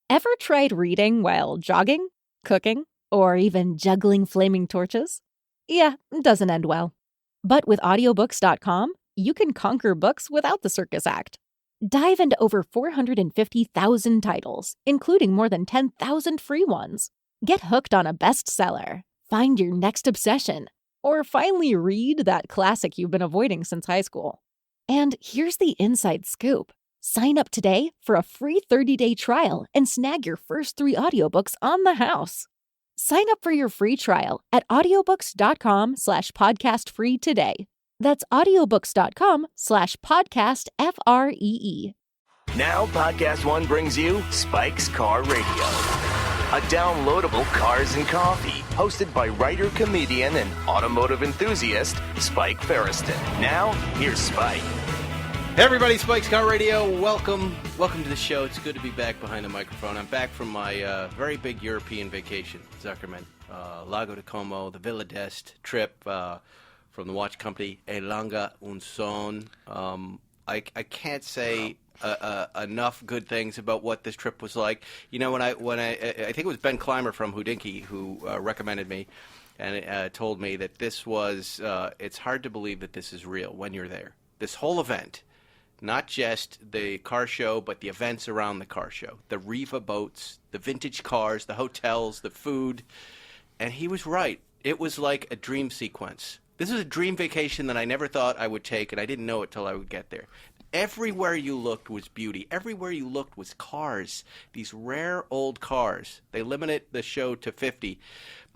Ever tried reading while jogging, cooking, or even juggling flaming torches? Yeah, it doesn't end well. But with audiobooks.com, you can conquer books without the circus act. Dive into over 450,000 titles, including more than 10,000 free ones. Get hooked on a bestseller, find your next obsession, or finally read that classic you've been avoiding since high school. And here's the inside scoop. Sign up today for a free 30-day trial and snag your first 3 audiobooks on the house. Sign up for your free trial at audiobooks.com/podcastfree today. That's audiobooks.com/podcast FREE. Now Podcast One brings you Spike's Car Radio, a downloadable cars and coffee, hosted by writer, comedian, and automotive enthusiast, Spike Ferriston. Now, here's Spike. Hey everybody, Spike's Car Radio. Welcome to the show. It's good to be back behind the microphone. I'm back from my very big European vacation, Zuckerman, Lago de Como, the Villa d'Este trip from the watch company E Lange und Son. I can't say enough good things about what this trip was like. You know, when I think it was Ben Clymer from Houdinki who recommended me and told me that this was. It's hard to believe that this is real when you're there. This whole event. Not just the car show, but the events around the car show. The Riva boats, the vintage cars, the hotels, the food. And he was right. It was like a dream sequence. This was a dream vacation that I never thought I would take, and I didn't know it till I would get there. Everywhere you looked was beauty. Everywhere you looked was cars. These rare old cars. They limited the show to 50.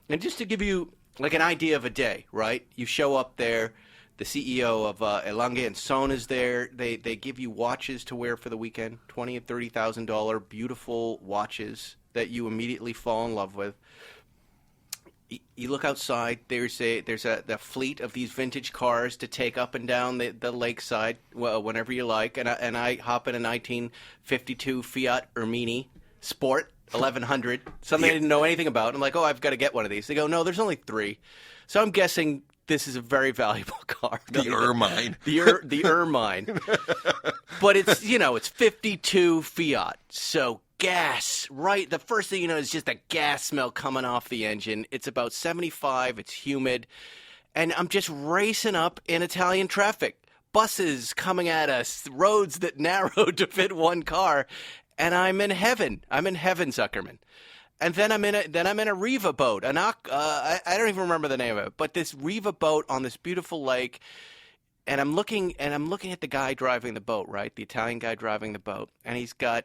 And just to give you like an idea of a day, right? You show up there. The CEO of E Lange and Son is there. They give you watches to wear for the weekend, $20,000 and $30,000 beautiful watches that you immediately fall in love with. You look outside. There's a fleet of these vintage cars to take up and down the lakeside whenever you like. And I hop in a 1952 Fiat Ermini Sport 1100, something I didn't know anything about. I'm like, oh, I've got to get one of these. They go, no, there's only 3. So I'm guessing this is a very valuable car. The Ermine. The Ermine. But it's, it's 52 Fiat. So gas, right? The first thing you know is just a gas smell coming off the engine. It's about 75. It's humid. And I'm just racing up in Italian traffic. Buses coming at us, roads that narrowed to fit one car. And I'm in heaven. I'm in heaven, Zuckerman. And then I'm in a Riva boat. I don't even remember the name of it, but this Riva boat on this beautiful lake. And I'm looking at the guy driving the boat, right? The Italian guy driving the boat, and he's got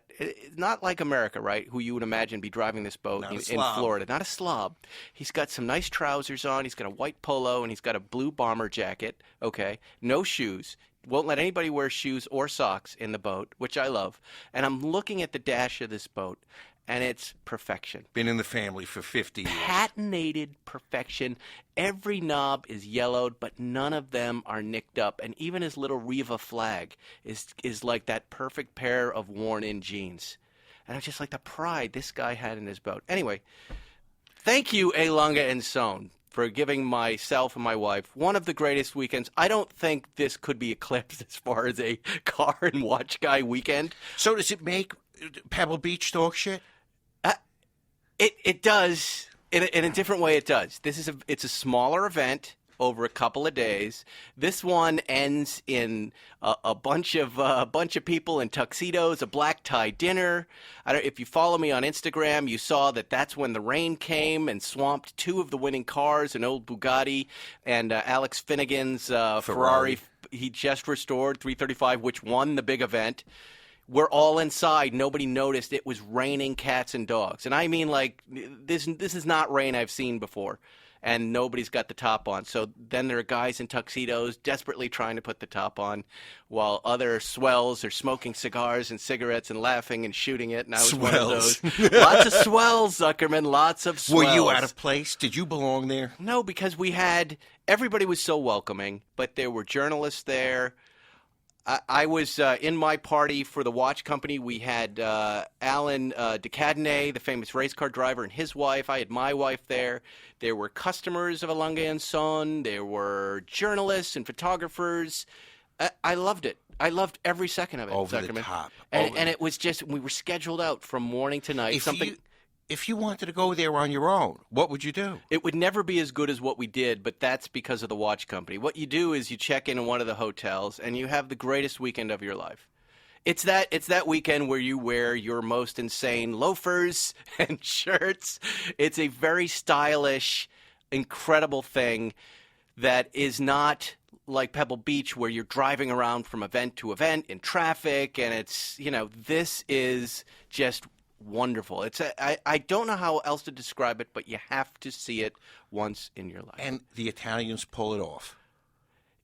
not like America, right? Who you would imagine be driving this boat in Florida. Not a slob. He's got some nice trousers on. He's got a white polo, and he's got a blue bomber jacket. Okay, no shoes. Won't let anybody wear shoes or socks in the boat, which I love. And I'm looking at the dash of this boat. And it's perfection. Been in the family for 50 years. Patented perfection. Every knob is yellowed, but none of them are nicked up. And even his little Riva flag is like that perfect pair of worn-in jeans. And it's just like the pride this guy had in his boat. Anyway, thank you, E Lange and Son, for giving myself and my wife one of the greatest weekends. I don't think this could be eclipsed as far as a car and watch guy weekend. So does it make Pebble Beach dog shit? It does. In a different way, it does. It's a smaller event over a couple of days. This one ends in a bunch of people in tuxedos, a black tie dinner. If you follow me on Instagram, you saw that's when the rain came and swamped 2 of the winning cars, an old Bugatti and Alex Finnegan's Ferrari. He just restored 335, which won the big event. We're all inside. Nobody noticed it was raining cats and dogs. And I mean, like, this is not rain I've seen before. And nobody's got the top on. So then there are guys in tuxedos desperately trying to put the top on while other swells are smoking cigars and cigarettes and laughing and shooting it. And I was one of those. Lots of swells, Zuckerman. Lots of swells. Were you out of place? Did you belong there? No, because everybody was so welcoming. But there were journalists there. I was in my party for the watch company. We had Alan DeCadenet, the famous race car driver, and his wife. I had my wife there. There were customers of E Lange and Son. There were journalists and photographers. I loved it. I loved every second of it. Over the Zuckerman. top. And it was just, we were scheduled out from morning to night. If you wanted to go there on your own, what would you do? It would never be as good as what we did, but that's because of the watch company. What you do is you check in one of the hotels, and you have the greatest weekend of your life. It's that weekend where you wear your most insane loafers and shirts. It's a very stylish, incredible thing that is not like Pebble Beach, where you're driving around from event to event in traffic, and it's, this is just wonderful. I don't know how else to describe it, but you have to see it once in your life. And the Italians pull it off.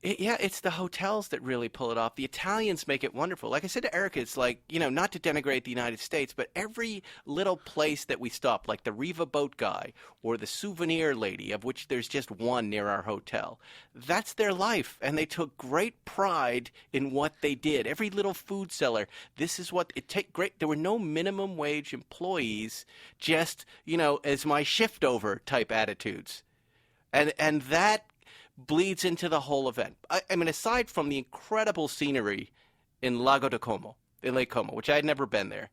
It's the hotels that really pull it off. The Italians make it wonderful. Like I said to Erica, it's like, not to denigrate the United States, but every little place that we stop, like the Riva boat guy or the souvenir lady, of which there's just one near our hotel, that's their life. And they took great pride in what they did. Every little food seller, this is what it take great. There were no minimum wage employees, just, as my shift over type attitudes. And that bleeds into the whole event. I mean, aside from the incredible scenery in Lake Como, which I had never been there.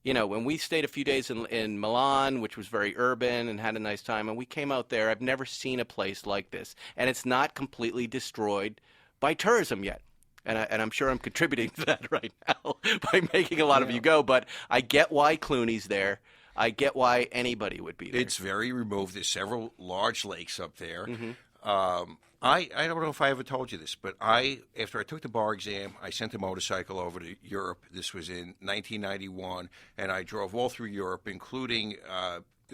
When we stayed a few days in Milan, which was very urban and had a nice time, and we came out there, I've never seen a place like this. And it's not completely destroyed by tourism yet. And I'm sure I'm contributing to that right now by making a lot of you go. But I get why Clooney's there. I get why anybody would be there. It's very removed. There's several large lakes up there. Mm-hmm. I don't know if I ever told you this, but after I took the bar exam, I sent a motorcycle over to Europe. This was in 1991, and I drove all through Europe, including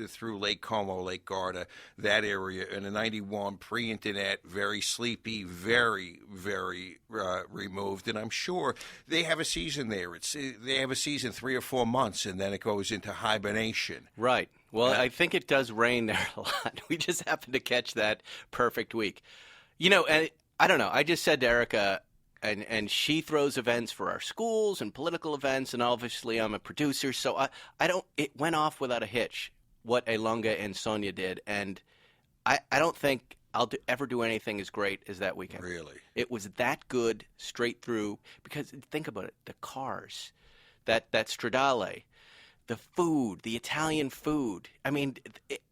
through Lake Como, Lake Garda, that area. In the 91, pre-internet, very sleepy, very, very removed. And I'm sure they have a season there. They have a season 3 or 4 months, and then it goes into hibernation. Right. Well, I think it does rain there a lot. We just happened to catch that perfect week. And I don't know. I just said to Erica, and she throws events for our schools and political events, and obviously I'm a producer, so it went off without a hitch, what Elonga and Sonia did, and I don't think I'll ever do anything as great as that weekend. Really? It was that good straight through, because think about it, the cars, that Stradale, the food, the Italian food. I mean,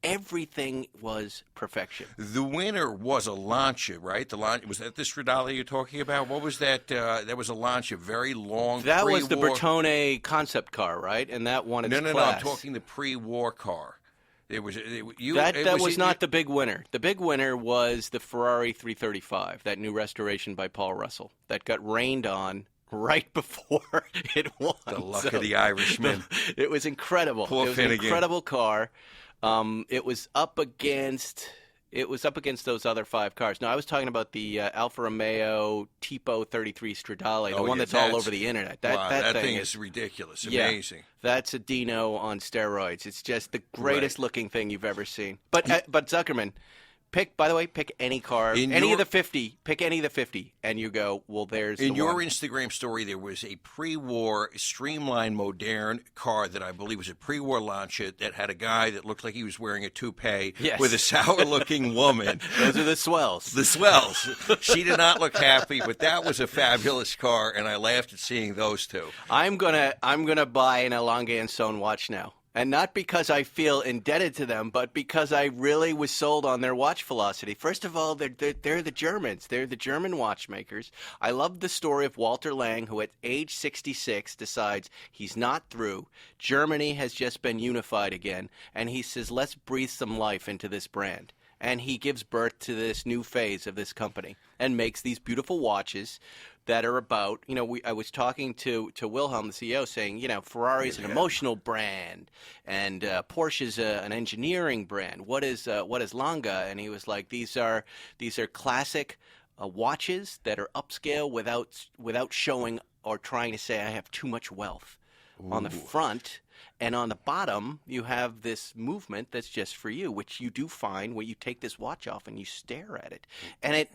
everything was perfection. The winner was a Lancia, right? Was that the Stradale you're talking about? What was that? That was a Lancia, very long. That was the Bertone concept car, right? And that won its class. No. I'm talking the pre-war car. That was not the big winner. The big winner was the Ferrari 335, that new restoration by Paul Russell that got rained on right before it won. The luck of the Irishman. It was incredible. Poor it was Finnegan. An incredible car. It was up against those other 5 cars. No, I was talking about the Alfa Romeo Tipo 33 Stradale, the one that's all over the internet. That thing is ridiculous. Amazing. That's a Dino on steroids. It's just the greatest looking thing you've ever seen. But Zuckerman, pick any car, pick any of the 50, and you go, well, there's in your one. Instagram story, there was a pre-war, streamlined, modern car that I believe was a pre-war Lancia that had a guy that looked like he was wearing a toupee with a sour-looking woman. Those are the swells. The swells. She did not look happy, but that was a fabulous car, and I laughed at seeing those two. I'm gonna buy an Elonga and Son watch now. And not because I feel indebted to them, but because I really was sold on their watch philosophy. First of all, they're the Germans. They're the German watchmakers. I love the story of Walter Lang, who at age 66 decides he's not through. Germany has just been unified again. And he says, let's breathe some life into this brand. And he gives birth to this new phase of this company and makes these beautiful watches that are about, I was talking to Wilhelm, the CEO, saying, Ferrari's an emotional brand, and Porsche's an engineering brand. What is Langa? And he was like, these are classic watches that are upscale without showing or trying to say I have too much wealth. Ooh. On the front. And on the bottom, you have this movement that's just for you, which you do find when you take this watch off and you stare at it. And it,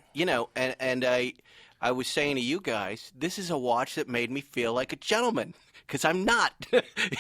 I was saying to you guys, this is a watch that made me feel like a gentleman. Because I'm not.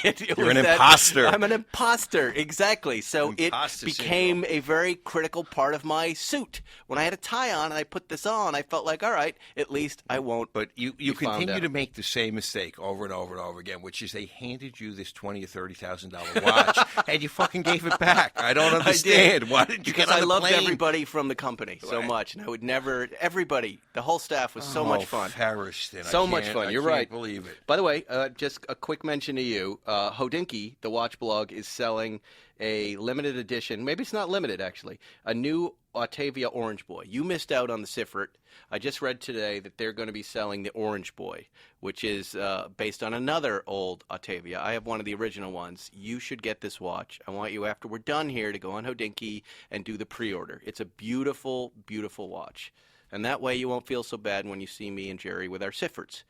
You're an imposter. I'm an imposter, exactly. So Imposter it became syndrome. a very critical part of my suit. When I had a tie on and I put this on, I felt like, all right, at least I won't. But you found continue out. to make the same mistake over and over and over again, which is they handed you this $20,000 or $30,000 watch, and you fucking gave it back. I don't understand. Why did you Because get on I the loved plane? everybody from the company so Right. much, and I would never. Everybody, the whole staff was so much fun. Ferriston. So much fun. You're I right. can't believe it. By the way, just a quick mention to you. Hodinky, the watch blog, is selling a limited edition. Maybe it's not limited, actually. A new Autavia Orange Boy. You missed out on the Siffert. I just read today that they're going to be selling the Orange Boy, which is based on another old Autavia. I have one of the original ones. You should get this watch. I want you, after we're done here, to go on Hodinky and do the pre-order. It's a beautiful, beautiful watch. And that way you won't feel so bad when you see me and Jerry with our Sifferts.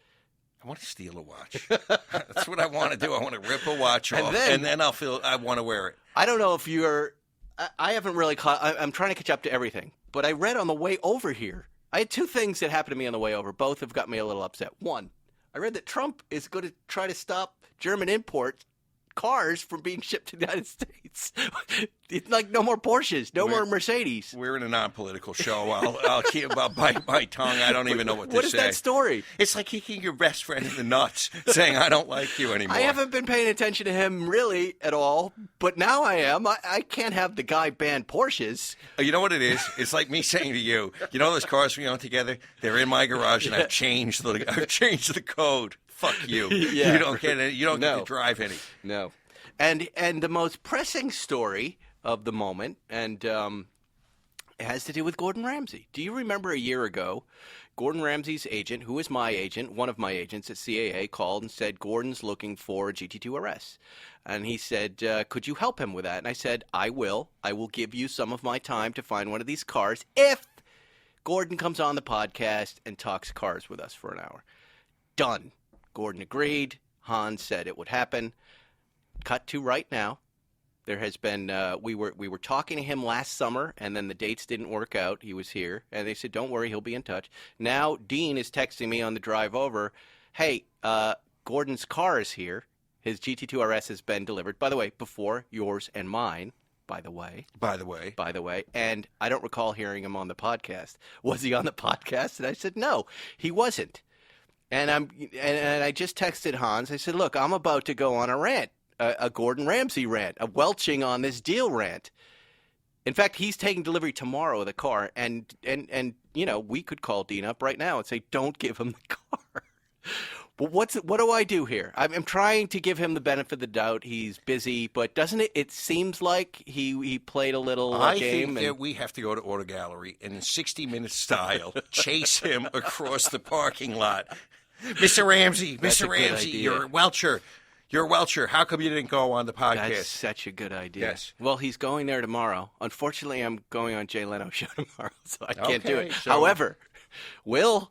I want to steal a watch. That's what I want to do. I want to rip a watch And off, then- and then I'll feel I want to wear it. I don't know if you're. I haven't really caught. I'm trying to catch up to everything. But I read on the way over here. I had two things that happened to me on the way over. Both have got me a little upset. One, I read that Trump is going to try to stop German import cars from being shipped to the United States. It's like no more Porsches, no more Mercedes. We're in a non-political show. I'll bite my tongue. I don't even know what to What is say. that story? It's like kicking your best friend in the nuts, saying I don't like you anymore. I haven't been paying attention to him really at all, but now I am. I can't have the guy ban Porsches. You know what it is? It's like me saying to you, you know those cars we own together? They're in my garage, and I've changed the code. Fuck you. Yeah. You don't get any. You don't get No. to drive any. No. And the most pressing story of the moment, and it has to do with Gordon Ramsay. Do you remember a year ago, Gordon Ramsay's agent, who is my agent, one of my agents at CAA, called and said, Gordon's looking for a GT2 RS. And he said, could you help him with that? And I said, I will. I will give you some of my time to find one of these cars if Gordon comes on the podcast and talks cars with us for an hour. Done. Gordon agreed. Hans said it would happen. Cut to right now. There has been we were talking to him last summer, and then the dates didn't work out. He was here, and they said, "Don't worry, he'll be in touch." Now Dean is texting me on the drive over, "Hey, Gordon's car is here. His GT2 RS has been delivered. By the way, before yours and mine. By the way, and I don't recall hearing him on the podcast. Was he on the podcast?" And I said, "No, he wasn't." And I just texted Hans. I said, "Look, I'm about to go on a rant." A Gordon Ramsay rant, a welching on this deal rant. In fact, he's taking delivery tomorrow of the car, and you know, we could call Dean up right now and say, don't give him the car. But what do I do here? I'm trying to give him the benefit of the doubt. He's busy, but doesn't it? It seems like he played a little I game. think that we have to go to Auto Gallery and in 60-minute style chase him across the parking lot. Mr. Ramsey, That's a Mr. good Ramsey, idea. you're a welcher. You're a welcher. How come you didn't go on the podcast? That's such a good idea. Yes. Well, he's going there tomorrow. Unfortunately, I'm going on Jay Leno's show tomorrow, so I can't do Okay, it. so- However, Will,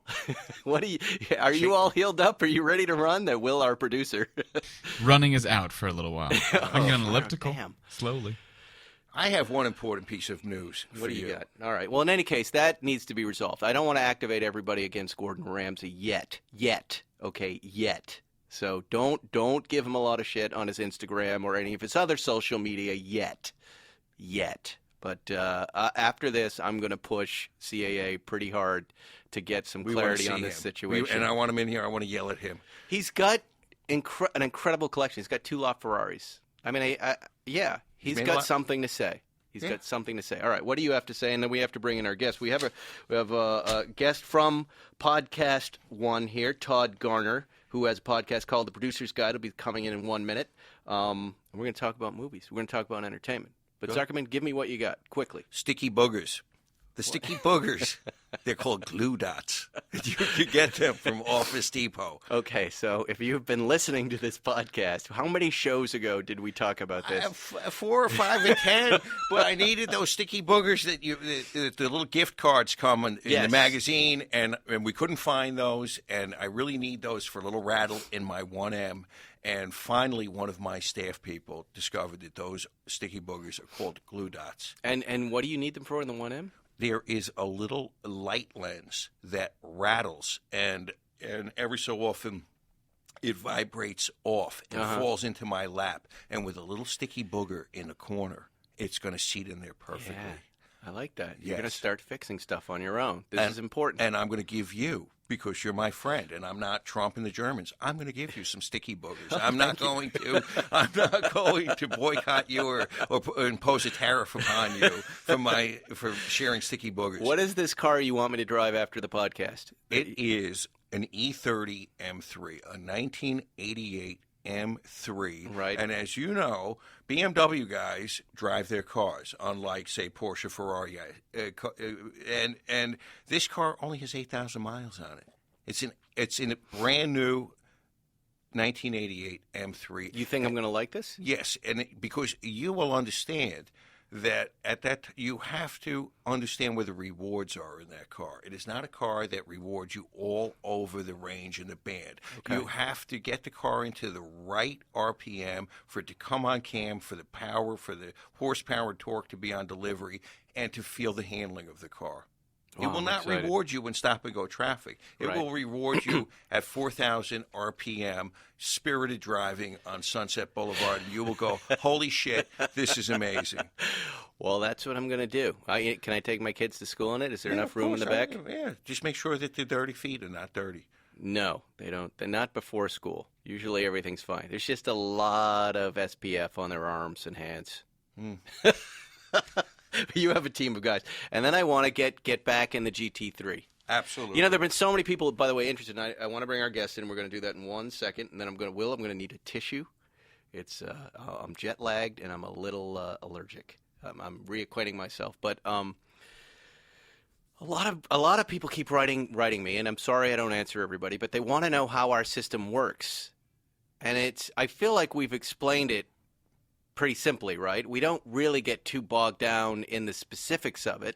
are you all healed up? Are you ready to run? That Will, our producer. Running is out for a little while. I'm on an elliptical, damn. slowly. I have one important piece of news for What do you got? All right. Well, in any case, that needs to be resolved. I don't want to activate everybody against Gordon Ramsay yet. Okay, yet. So don't give him a lot of shit on his Instagram or any of his other social media yet. But after this, I'm going to push CAA pretty hard to get some We wanna clarity see on this him. situation. And I want him in here. I want to yell at him. He's got an incredible collection. He's got 2 LaFerraris. I mean, he's made a got lot- something to say. He's got something to say. All right, what do you have to say? And then we have to bring in our guest. We have a guest from Podcast One here, Todd Garner, who has a podcast called The Producer's Guide. He'll be coming in 1 minute. We're going to talk about movies. We're going to talk about entertainment. But Zuckerman, give me what you got quickly. Sticky boogers. The sticky boogers. They're called glue dots. You can get them from Office Depot. Okay, so if you've been listening to this podcast, how many shows ago did we talk about I this? have 4 or 5 or 10, but I needed those sticky boogers that the little gift cards come in the Yes. magazine, and we couldn't find those, and I really need those for a little rattle in my 1M. And finally, one of my staff people discovered that those sticky boogers are called glue dots. And what do you need them for in the 1M? there is a little light lens that rattles, and every so often it vibrates off and falls into my lap. And with a little sticky booger in the corner, it's going to seat in there perfectly. Yeah, I like that. You're Yes. going to start fixing stuff on your own. This is important. And I'm going to give you, because you're my friend, and I'm not Trump and the Germans, I'm going to give you some sticky boogers. I'm not going to boycott you or impose a tariff upon you for sharing sticky boogers. What is this car you want me to drive after the podcast? It is an E30 M3, a 1988 M3. Right. And as you know, BMW guys drive their cars, unlike, say, Porsche, Ferrari. And this car only has 8,000 miles on it. It's in a brand new 1988 M3. You think I'm going to like this? Yes, and because you will understand that you have to understand where the rewards are in that car. It is not a car that rewards you all over the range in the band. Okay. You have to get the car into the right RPM for it to come on cam, for the power, for the horsepower, torque to be on delivery, and to feel the handling of the car. It Wow, will I'm not excited. reward you in stop-and-go traffic. It Right. will reward you at 4,000 RPM, spirited driving on Sunset Boulevard, and you will go, holy shit, this is amazing. Well, that's what I'm going to do. Can I take my kids to school in it? Is there enough of room in the course, back? Yeah, just make sure that the dirty feet are not dirty. No, they don't. They're not before school. Usually everything's fine. There's just a lot of SPF on their arms and hands. You have a team of guys. And then I want to get back in the GT3. Absolutely. You know, there have been so many people, by the way, interested. And I want to bring our guest in. We're going to do that in 1 second. And then I'm going to need a tissue. It's I'm jet lagged and I'm a little allergic. I'm reacquainting myself. But a lot of people keep writing me, and I'm sorry I don't answer everybody, but they want to know how our system works. And I feel like we've explained it pretty simply, right? We don't really get too bogged down in the specifics of it.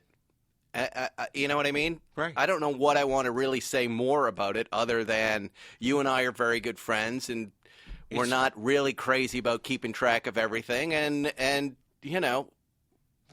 You know what I mean? Right. I don't know what I want to really say more about it other than you and I are very good friends, and we're not really crazy about keeping track of everything. And you know,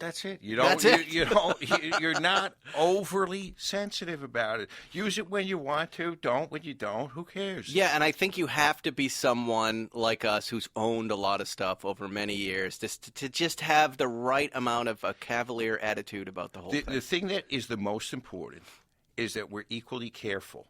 That's it. You're not overly sensitive about it. Use it when you want to. Don't when you don't. Who cares? yeah, and I think you have to be someone like us who's owned a lot of stuff over many years to just have the right amount of a cavalier attitude about the whole thing. The thing that is the most important is that we're equally careful.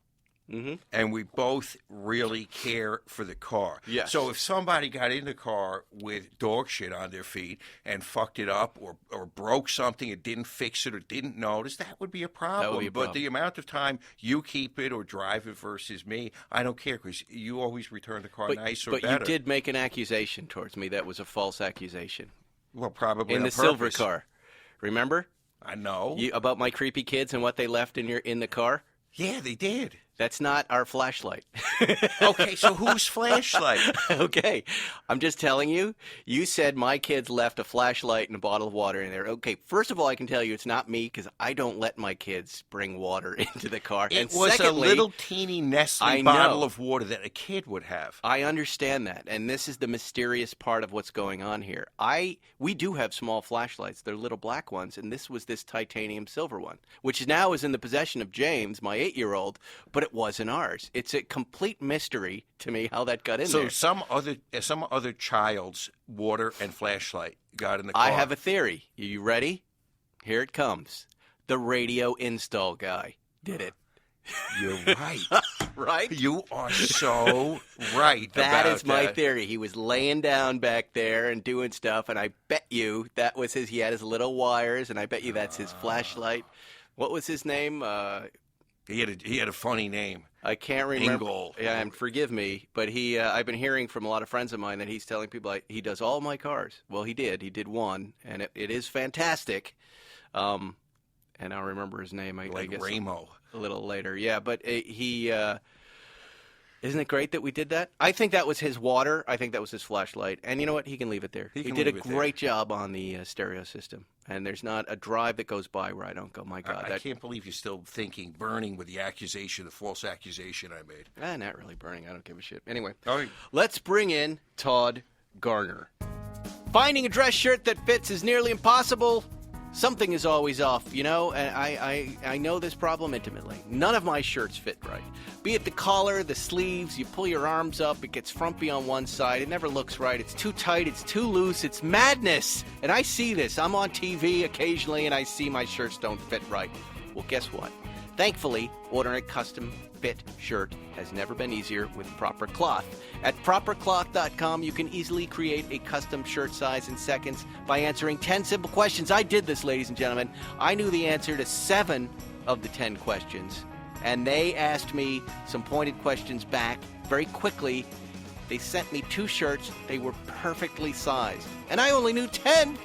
Mm-hmm. And we both really care for the car. Yes. So if somebody got in the car with dog shit on their feet and fucked it up or broke something and didn't fix it or didn't notice, that would be a problem. That would be a problem. But the amount of time you keep it or drive it versus me, I don't care because you always return the car nice or but better. you did make an accusation towards me that was a false accusation. Well, probably In on the silver purpose. car. Remember? I know. About my creepy kids and what they left in the car? Yeah, they did. That's not our flashlight. Okay, so whose flashlight? Okay, I'm just telling you. You said my kids left a flashlight and a bottle of water in there. Okay, first of all, I can tell you it's not me because I don't let my kids bring water into the car. It and was secondly, a little teeny Nestle I bottle know. of water that a kid would have. I understand that, and this is the mysterious part of what's going on here. We do have small flashlights. They're little black ones, and this was this titanium silver one, which now is in the possession of James, my 8-year-old, but it wasn't ours. It's a complete mystery to me how that got in So there. some other child's water and flashlight got in the car. I have a theory. Are you ready? Here it comes. The radio install guy did it. You're right. Right? You are so right. That about is my that. theory. He was laying down back there and doing stuff, and I bet you that was he had his little wires, and I bet you that's his flashlight. What was his name? He had a funny name. I can't remember. Ingle. Yeah, and forgive me, but I've been hearing from a lot of friends of mine that he's telling people he does all my cars. Well, he did. He did one, and it is fantastic. And I'll remember his name. I guess Ramo. a little later. Yeah, but isn't it great that we did that? I think that was his water. I think that was his flashlight. And you know what? He can leave it there. He can did a leave it there. great job on the stereo system. And there's not a drive that goes by where I don't go, my God. I can't believe you're still burning with the false accusation I made. Not really burning. I don't give a shit. Anyway, Oh, let's bring in Todd Garner. Finding a dress shirt that fits is nearly impossible. Something is always off, and I know this problem intimately. None of my shirts fit right. Be it the collar, the sleeves, you pull your arms up, it gets frumpy on one side, it never looks right, it's too tight, it's too loose, it's madness! And I see this. I'm on TV occasionally and I see my shirts don't fit right. Well, guess what? Thankfully, ordering a custom-fit shirt has never been easier with Proper Cloth. At propercloth.com, you can easily create a custom shirt size in seconds by answering 10 simple questions. I did this, ladies and gentlemen. I knew the answer to 7 of the 10 questions, and they asked me some pointed questions back very quickly. They sent me 2 shirts. They were perfectly sized. And I only knew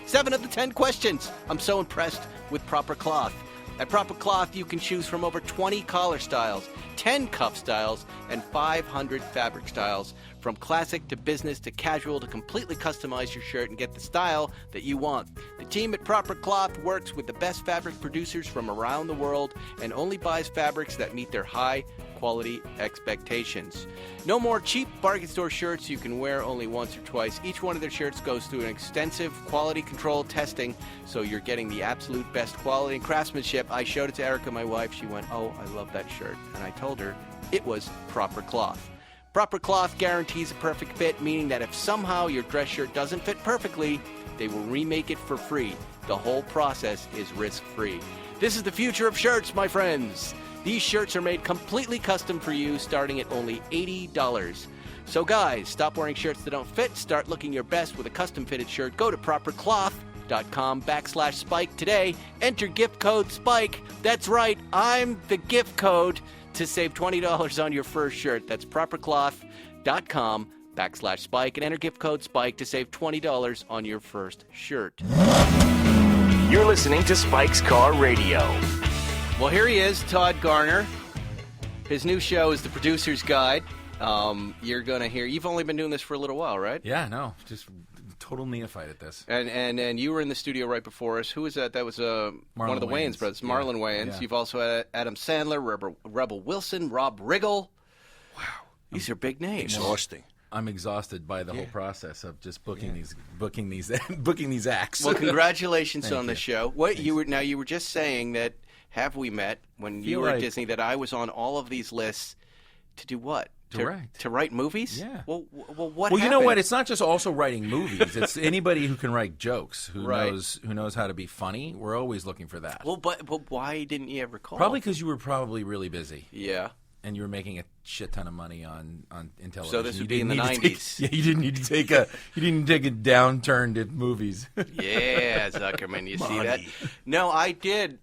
7 of the 10 questions. I'm so impressed with Proper Cloth. At Proper Cloth, you can choose from over 20 collar styles, 10 cuff styles, and 500 fabric styles. From classic to business to casual to completely customize your shirt and get the style that you want. The team at Proper Cloth works with the best fabric producers from around the world and only buys fabrics that meet their high quality expectations. No more cheap bargain store shirts you can wear only once or twice. Each one of their shirts goes through an extensive quality control testing, so you're getting the absolute best quality and craftsmanship. I showed it to Erica, my wife. She went, "Oh, I love that shirt." And I told her it was Proper Cloth. Proper Cloth guarantees a perfect fit, meaning that if somehow your dress shirt doesn't fit perfectly, they will remake it for free. The whole process is risk-free. This is the future of shirts, my friends. These shirts are made completely custom for you, starting at only $80. So guys, stop wearing shirts that don't fit. Start looking your best with a custom-fitted shirt. Go to propercloth.com/Spike today. Enter gift code SPIKE. That's right, I'm the gift code to save $20 on your first shirt. That's propercloth.com/Spike and enter gift code SPIKE to save $20 on your first shirt. You're listening to Spike's Car Radio. Well, here he is, Todd Garner. His new show is The Producer's Guide. You're going to hear, you've only been doing this for a little while, right? Yeah, no, just total neophite at this. And you were in the studio right before us. Who was that? That was one of the Wayans brothers, Marlon Wayans. Yeah. You've also had Adam Sandler, Rebel Wilson, Rob Riggle. Wow. These are big names. Exhausting. I'm exhausted by the whole process of just booking these acts. Well, congratulations on the you. show. What you were just saying that have we met when you were at Disney that I was on all of these lists to do what? To write movies? Yeah. Well, what Well, happened? you know what? It's not just also writing movies. It's anybody who can write jokes, who knows how to be funny. We're always looking for that. Well, but why didn't you ever call? Probably because you were probably really busy. Yeah. And you were making a shit ton of money on television. So this would be in the 90s. You didn't need to take a downturn to movies. Yeah, Zuckerman, you see that? No, I did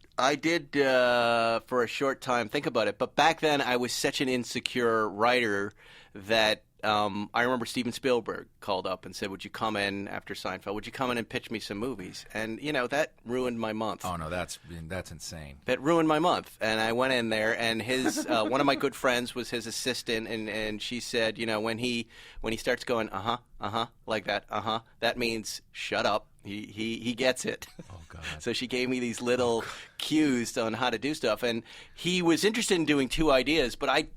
for a short time think about it, but back then I was such an insecure writer that I remember Steven Spielberg called up and said, "Would you come in after Seinfeld? Would you come in and pitch me some movies?" And that ruined my month. Oh no, that's insane. That ruined my month. And I went in there, and his one of my good friends was his assistant, and she said, when he starts going like that, that means shut up. He gets it. Oh God! So she gave me these little cues on how to do stuff, and he was interested in doing 2 ideas, but I just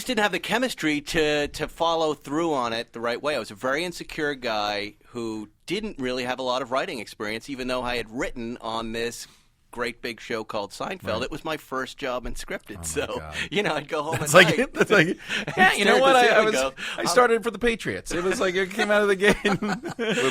didn't have the chemistry to follow through on it the right way. I was a very insecure guy who didn't really have a lot of writing experience, even though I had written on this great big show called Seinfeld. Right. It was my first job in scripted, God. I'd go home That's and like write. it. That's like it. Yeah, you know what? I go, started for the Patriots. It was like it came out of the game.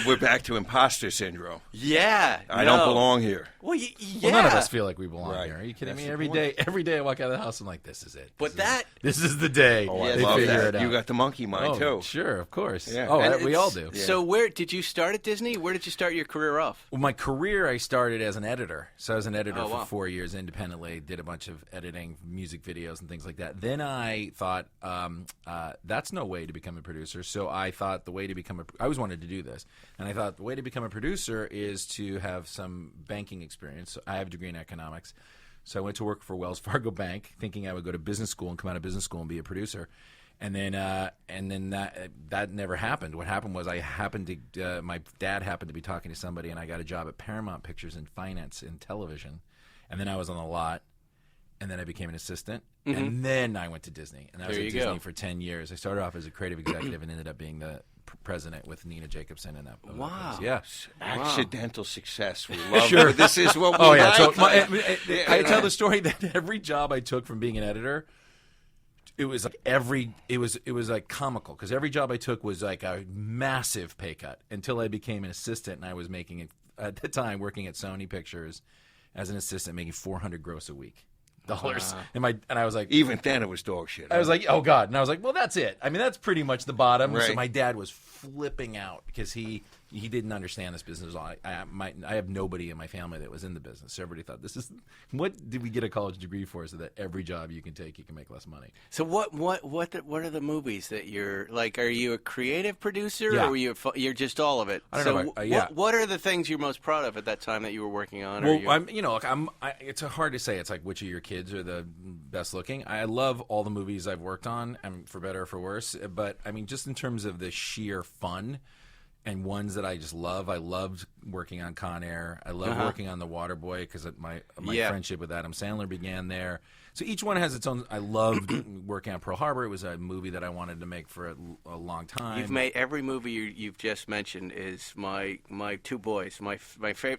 We're back to imposter syndrome. Yeah, I don't belong here. Well, yeah. Well, none of us feel like we belong Right. here. Are you kidding That's me? the Every day I walk out of the house, I'm like, this is it. But this is the day. Oh, I they love figure that. it out. You got the monkey mind, Oh, too. sure, of course. Yeah. Oh, And we all do. So where did you start at Disney? Where did you start your career off? Well, my career, I started as an editor. So I was an editor Oh, wow. for 4 years independently, did a bunch of editing, music videos and things like that. Then I thought, that's no way to become a producer. So I thought the way to become I always wanted to do this. And I thought the way to become a producer is to have some banking experience. So I have a degree in economics. So I went to work for Wells Fargo Bank thinking I would go to business school and come out of business school and be a producer. And then that never happened. What happened was my dad happened to be talking to somebody, and I got a job at Paramount Pictures in finance in television. And then I was on the lot, and then I became an assistant, and then I went to Disney. And I was There at you Disney go. for 10 years. I started off as a creative executive and ended up being the president with Nina Jacobson in that. Wow. Yeah. Accidental success. We love it. This is what we Oh yeah. like. So I tell the story that every job I took from being an editor, it was like it was like comical because every job I took was like a massive pay cut until I became an assistant, and I was making it at the time working at Sony Pictures as an assistant, making $400 gross a week. Dollars. Wow. And I was like, Even then, it was dog shit. I was like, oh God. And I was like, well, that's it. I mean, that's pretty much the bottom. Right. So my dad was flipping out because he didn't understand this business. I have nobody in my family that was in the business. So everybody thought, what did we get a college degree for so that every job you can take, you can make less money? So what are the movies that you're like? Are you a creative producer Yeah. or you're just all of it? I don't know, yeah. What are the things you're most proud of at that time that you were working on? Well, it's hard to say. It's like which of your kids are the best looking. I love all the movies I've worked on, for better or for worse. But I mean, just in terms of the sheer fun and ones that I just love, I loved working on Con Air. I love working on The Waterboy because my friendship with Adam Sandler began there. So each one has its own. I loved working on Pearl Harbor. It was a movie that I wanted to make for a long time. You've made every movie you've just mentioned is my two boys,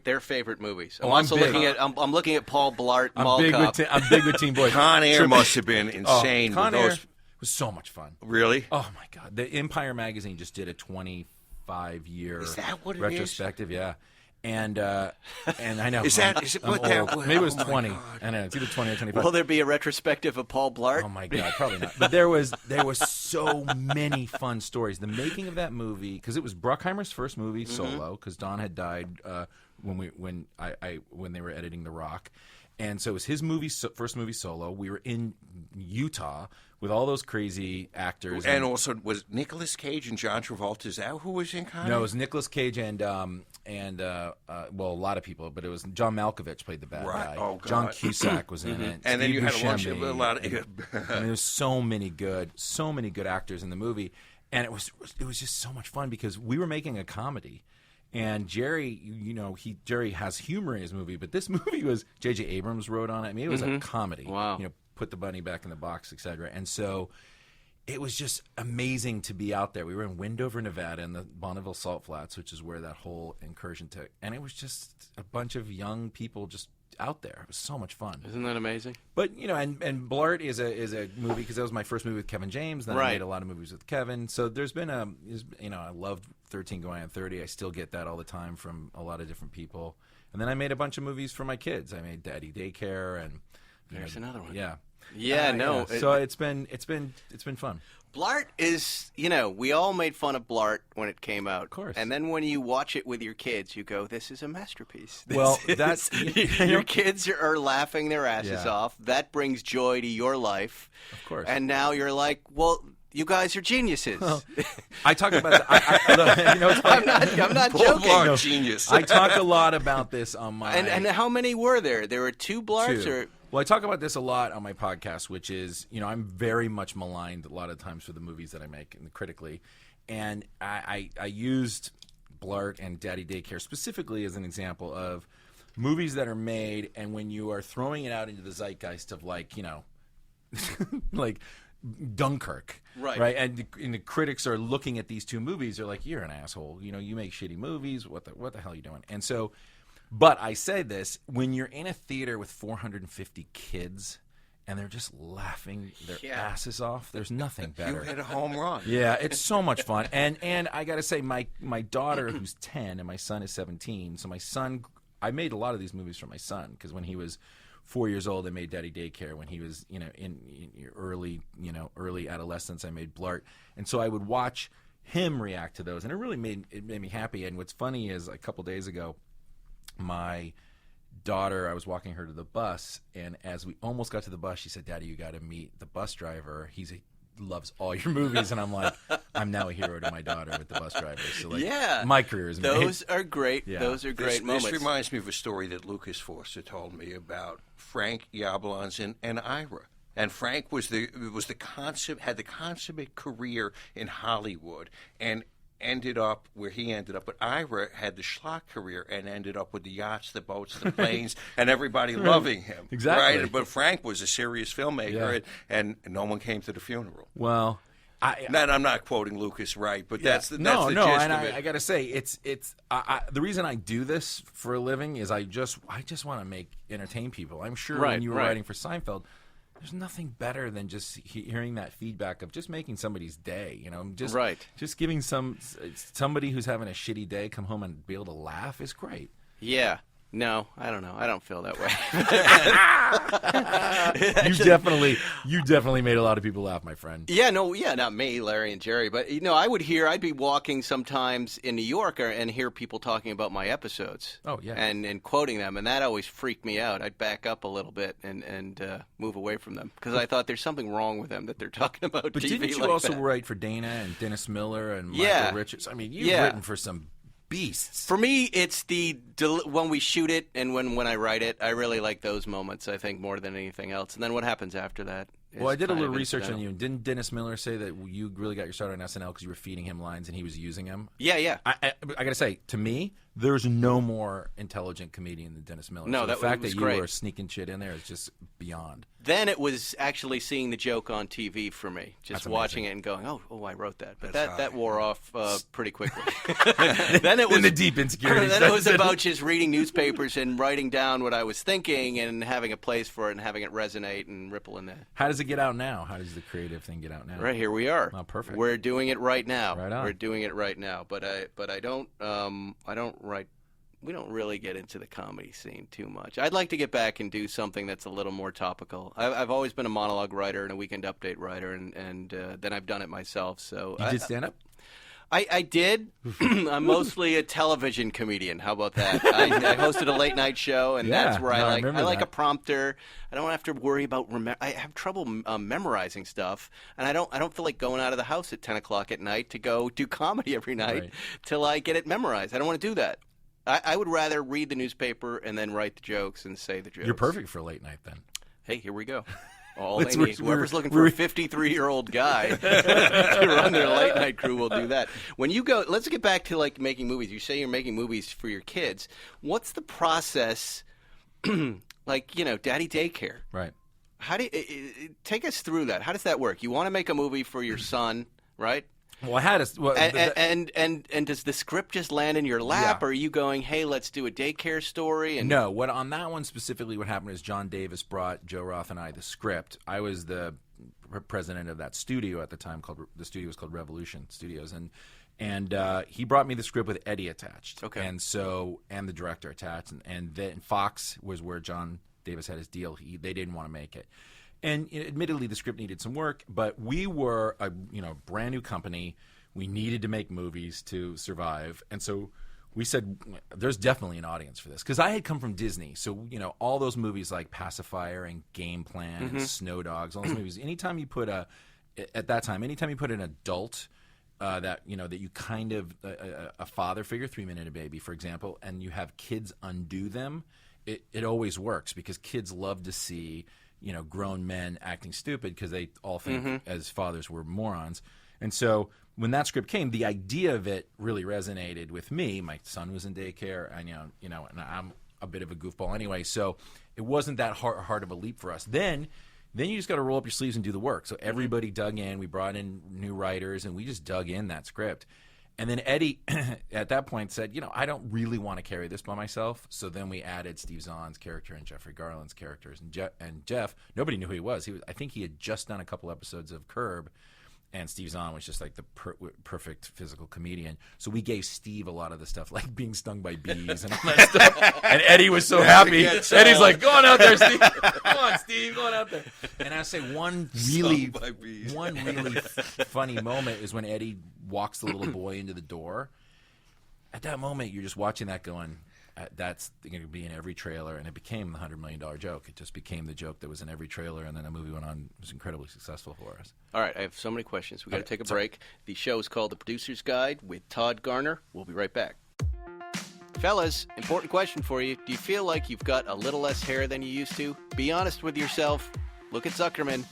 their favorite movies. I'm also big. looking at Paul Blart. I'm big with Teen Boys. Con Air must have been insane. Con with Air those... was so much fun. Really? Oh my God! The Empire magazine just did a 25-year Is that what it retrospective. Yeah. And I know. Is it I'm what that old. was? Maybe it was Oh, my 20. God. I know. It's either 20 or 25. Will there be a retrospective of Paul Blart? Oh my God, probably not. But there was so many fun stories. The making of that movie, because it was Bruckheimer's first movie solo, because Don had died when they were editing The Rock, and so it was his first movie solo. We were in Utah with all those crazy actors, And also, was Nicolas Cage and John Travolta, is that who was in Con Air? no, it was Nicolas Cage and a lot of people, but it was John Malkovich played the bad Right. guy. Oh, God. John Cusack was in it. And then Steve you had Buscemi. a lot of... And there's so many good actors in the movie, and it was just so much fun because we were making a comedy. And Jerry, Jerry has humor in his movie, but this movie was J.J. Abrams wrote on it. I mean, it was a comedy. Wow. Put the bunny back in the box, etc. And so it was just amazing to be out there. We were in Wendover, Nevada, in the Bonneville Salt Flats, which is where that whole incursion took. And it was just a bunch of young people just out there. It was so much fun. Isn't that amazing? But and Blart is a movie because that was my first movie with Kevin James. Then I made a lot of movies with Kevin. So there's been I loved 13 Going on 30. I still get that all the time from a lot of different people. And then I made a bunch of movies for my kids. I made Daddy Daycare and There's another one. Yeah. Yeah, no. So it's been fun. Blart is, we all made fun of Blart when it came out. Of course. And then when you watch it with your kids, you go, this is a masterpiece. Your kids are laughing their asses off. That brings joy to your life. Of course. And now you're like, well, you guys are geniuses. Well, I talk about that. I'm not joking. Blart, genius. I talk a lot about this on my... And how many were there? There were two Blarts? Two. Or... Well, I talk about this a lot on my podcast, which is, I'm very much maligned a lot of times for the movies that I make and critically. And I used Blart and Daddy Daycare specifically as an example of movies that are made, and when you are throwing it out into the zeitgeist of like Dunkirk, right? And the critics are looking at these two movies. They're like, "You're an asshole. You make shitty movies. What the hell are you doing?" And so, but I say this when you're in a theater with 450 kids and they're just laughing their asses off. There's nothing better. You hit a home run. Yeah, it's so much fun. And I got to say, my daughter, who's 10, and my son is 17. So my son, I made a lot of these movies for my son because when he was 4 years old, I made Daddy Daycare. When he was, in early adolescence, I made Blart. And so I would watch him react to those, and it made me happy. And what's funny is a couple days ago, my daughter, I was walking her to the bus, and as we almost got to the bus, she said, "Daddy, you got to meet the bus driver. He loves all your movies." And I'm like, I'm now a hero to my daughter with the bus driver. So my career is made. Those are great. Yeah. Those are great moments. This reminds me of a story that Lucas Foster told me about Frank Yablans and Ira. And Frank had the consummate career in Hollywood and ended up where he ended up. But Ira had the schlock career and ended up with the yachts, the boats, the planes, and everybody loving him. Exactly. Right? But Frank was a serious filmmaker, and no one came to the funeral. Well, I'm not quoting Lucas right, but that's the no, gist and of it. I got to say, it's the reason I do this for a living is I just want to entertain people. I'm sure when you were writing for Seinfeld, there's nothing better than just hearing that feedback of just making somebody's day. Just giving somebody who's having a shitty day come home and be able to laugh is great. Yeah. No, I don't know. I don't feel that way. You definitely made a lot of people laugh, my friend. Yeah, not me, Larry and Jerry, but I'd be walking sometimes in New York and hear people talking about my episodes. Oh yeah, and quoting them, and that always freaked me out. I'd back up a little bit and move away from them because I thought there's something wrong with them that they're talking about. But TV didn't you like also that. write for Dana and Dennis Miller and Michael Richards? I mean, you've written for some beasts. For me, it's when we shoot it and when I write it. I really like those moments, I think, more than anything else. And then what happens after that is Well, I did a kind little of research on incidental. you. Didn't Dennis Miller say that you really got your start on SNL because you were feeding him lines and he was using them? Yeah. I got to say, to me, there's no more intelligent comedian than Dennis Miller. No, so the that fact was that you great. were sneaking shit in there is just beyond. Then it was actually seeing the joke on TV for me, just That's watching amazing. it and going, "Oh, I wrote that." But That's that high. wore off pretty quickly. Then it was In the deep insecurities. Then it was about just reading newspapers and writing down what I was thinking and having a place for it and having it resonate and ripple in there. How does it get out now? How does the creative thing get out now? Right, here we are. Oh, perfect. We're doing it right now. Right on. We're doing it right now. But I don't write. We don't really get into the comedy scene too much. I'd like to get back and do something that's a little more topical. I've always been a monologue writer and a weekend update writer, and then I've done it myself. So You did stand up? I did. I'm mostly a television comedian. How about that? I hosted a late night show, and Yeah, that's where no, I I remember like a that. prompter. I don't have to worry about. I have trouble memorizing stuff, and I don't feel like going out of the house at 10 o'clock at night to go do comedy every night Right. till I get it memorized. I don't want to do that. I would rather read the newspaper and then write the jokes and say the jokes. You're perfect for late night then. Hey, here we go. All Let's- they need, whoever's looking for a 53-year-old guy to run their late night crew will do that. When you go, let's get back to like making movies. You say you're making movies for your kids. What's the process? Like, daddy daycare. Right. How do take us through that? How does that work? You want to make a movie for your son, right? Well, I had a... Well, And does the script just land in your lap, Yeah. or are you going, hey, let's do a daycare story? And No, on that one specifically, what happened is John Davis brought Joe Roth and I the script. I was the president of that studio at the time. The studio was called Revolution Studios, and he brought me the script with Eddie attached. Okay. And the director attached, and then Fox was where John Davis had his deal. They didn't want to make it. And admittedly, the script needed some work, but we were a brand new company. We needed to make movies to survive, and so we said, "There's definitely an audience for this." Because I had come from Disney, so all those movies like Pacifier and Game Plan and Snow Dogs, all those movies. Anytime you put an adult that you kind of a father figure, 3 Men and a Baby, for example, and you have kids undo them, it always works because kids love to see. Grown men acting stupid because they all think as fathers we're morons. And so when that script came, the idea of it really resonated with me. My son was in daycare, and and I'm a bit of a goofball anyway, so it wasn't that hard of a leap for us. Then you just got to roll up your sleeves and do the work. So everybody dug in. We brought in new writers, and we just dug in that script. And then Eddie, at that point, said, I don't really want to carry this by myself. So then we added Steve Zahn's character and Jeffrey Garland's characters. And Jeff, nobody knew who he was. I think he had just done a couple episodes of Curb. And Steve Zahn was just like the perfect physical comedian. So we gave Steve a lot of the stuff, like being stung by bees and all that stuff. And Eddie was so happy. Eddie's like, "Go on out there, Steve. Come on, Steve. Go on out there." And I say one really funny moment is when Eddie walks the little boy into the door. At that moment, you're just watching that going, that's going to be in every trailer, and it became the $100 million joke. It just became the joke that was in every trailer, and then the movie went on. It was incredibly successful for us. All right, I have so many questions. We got to Okay, take a break. The show is called The Producer's Guide with Todd Garner. We'll be right back. Fellas, important question for you. Do you feel like you've got a little less hair than you used to? Be honest with yourself. Look at Zuckerman.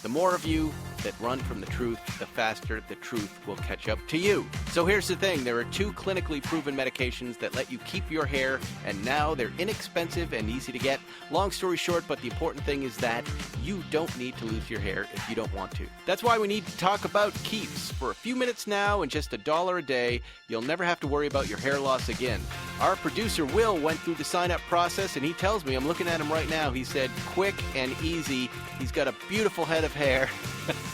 The more of you that run from the truth, the faster the truth will catch up to you. So here's the thing. There are 2 clinically proven medications that let you keep your hair, and now they're inexpensive and easy to get. Long story short, but the important thing is that you don't need to lose your hair if you don't want to. That's why we need to talk about Keeps. For a few minutes now and just $1 a day, you'll never have to worry about your hair loss again. Our producer, Will, went through the sign-up process, and he tells me, I'm looking at him right now, he said quick and easy. He's got a beautiful head of hair.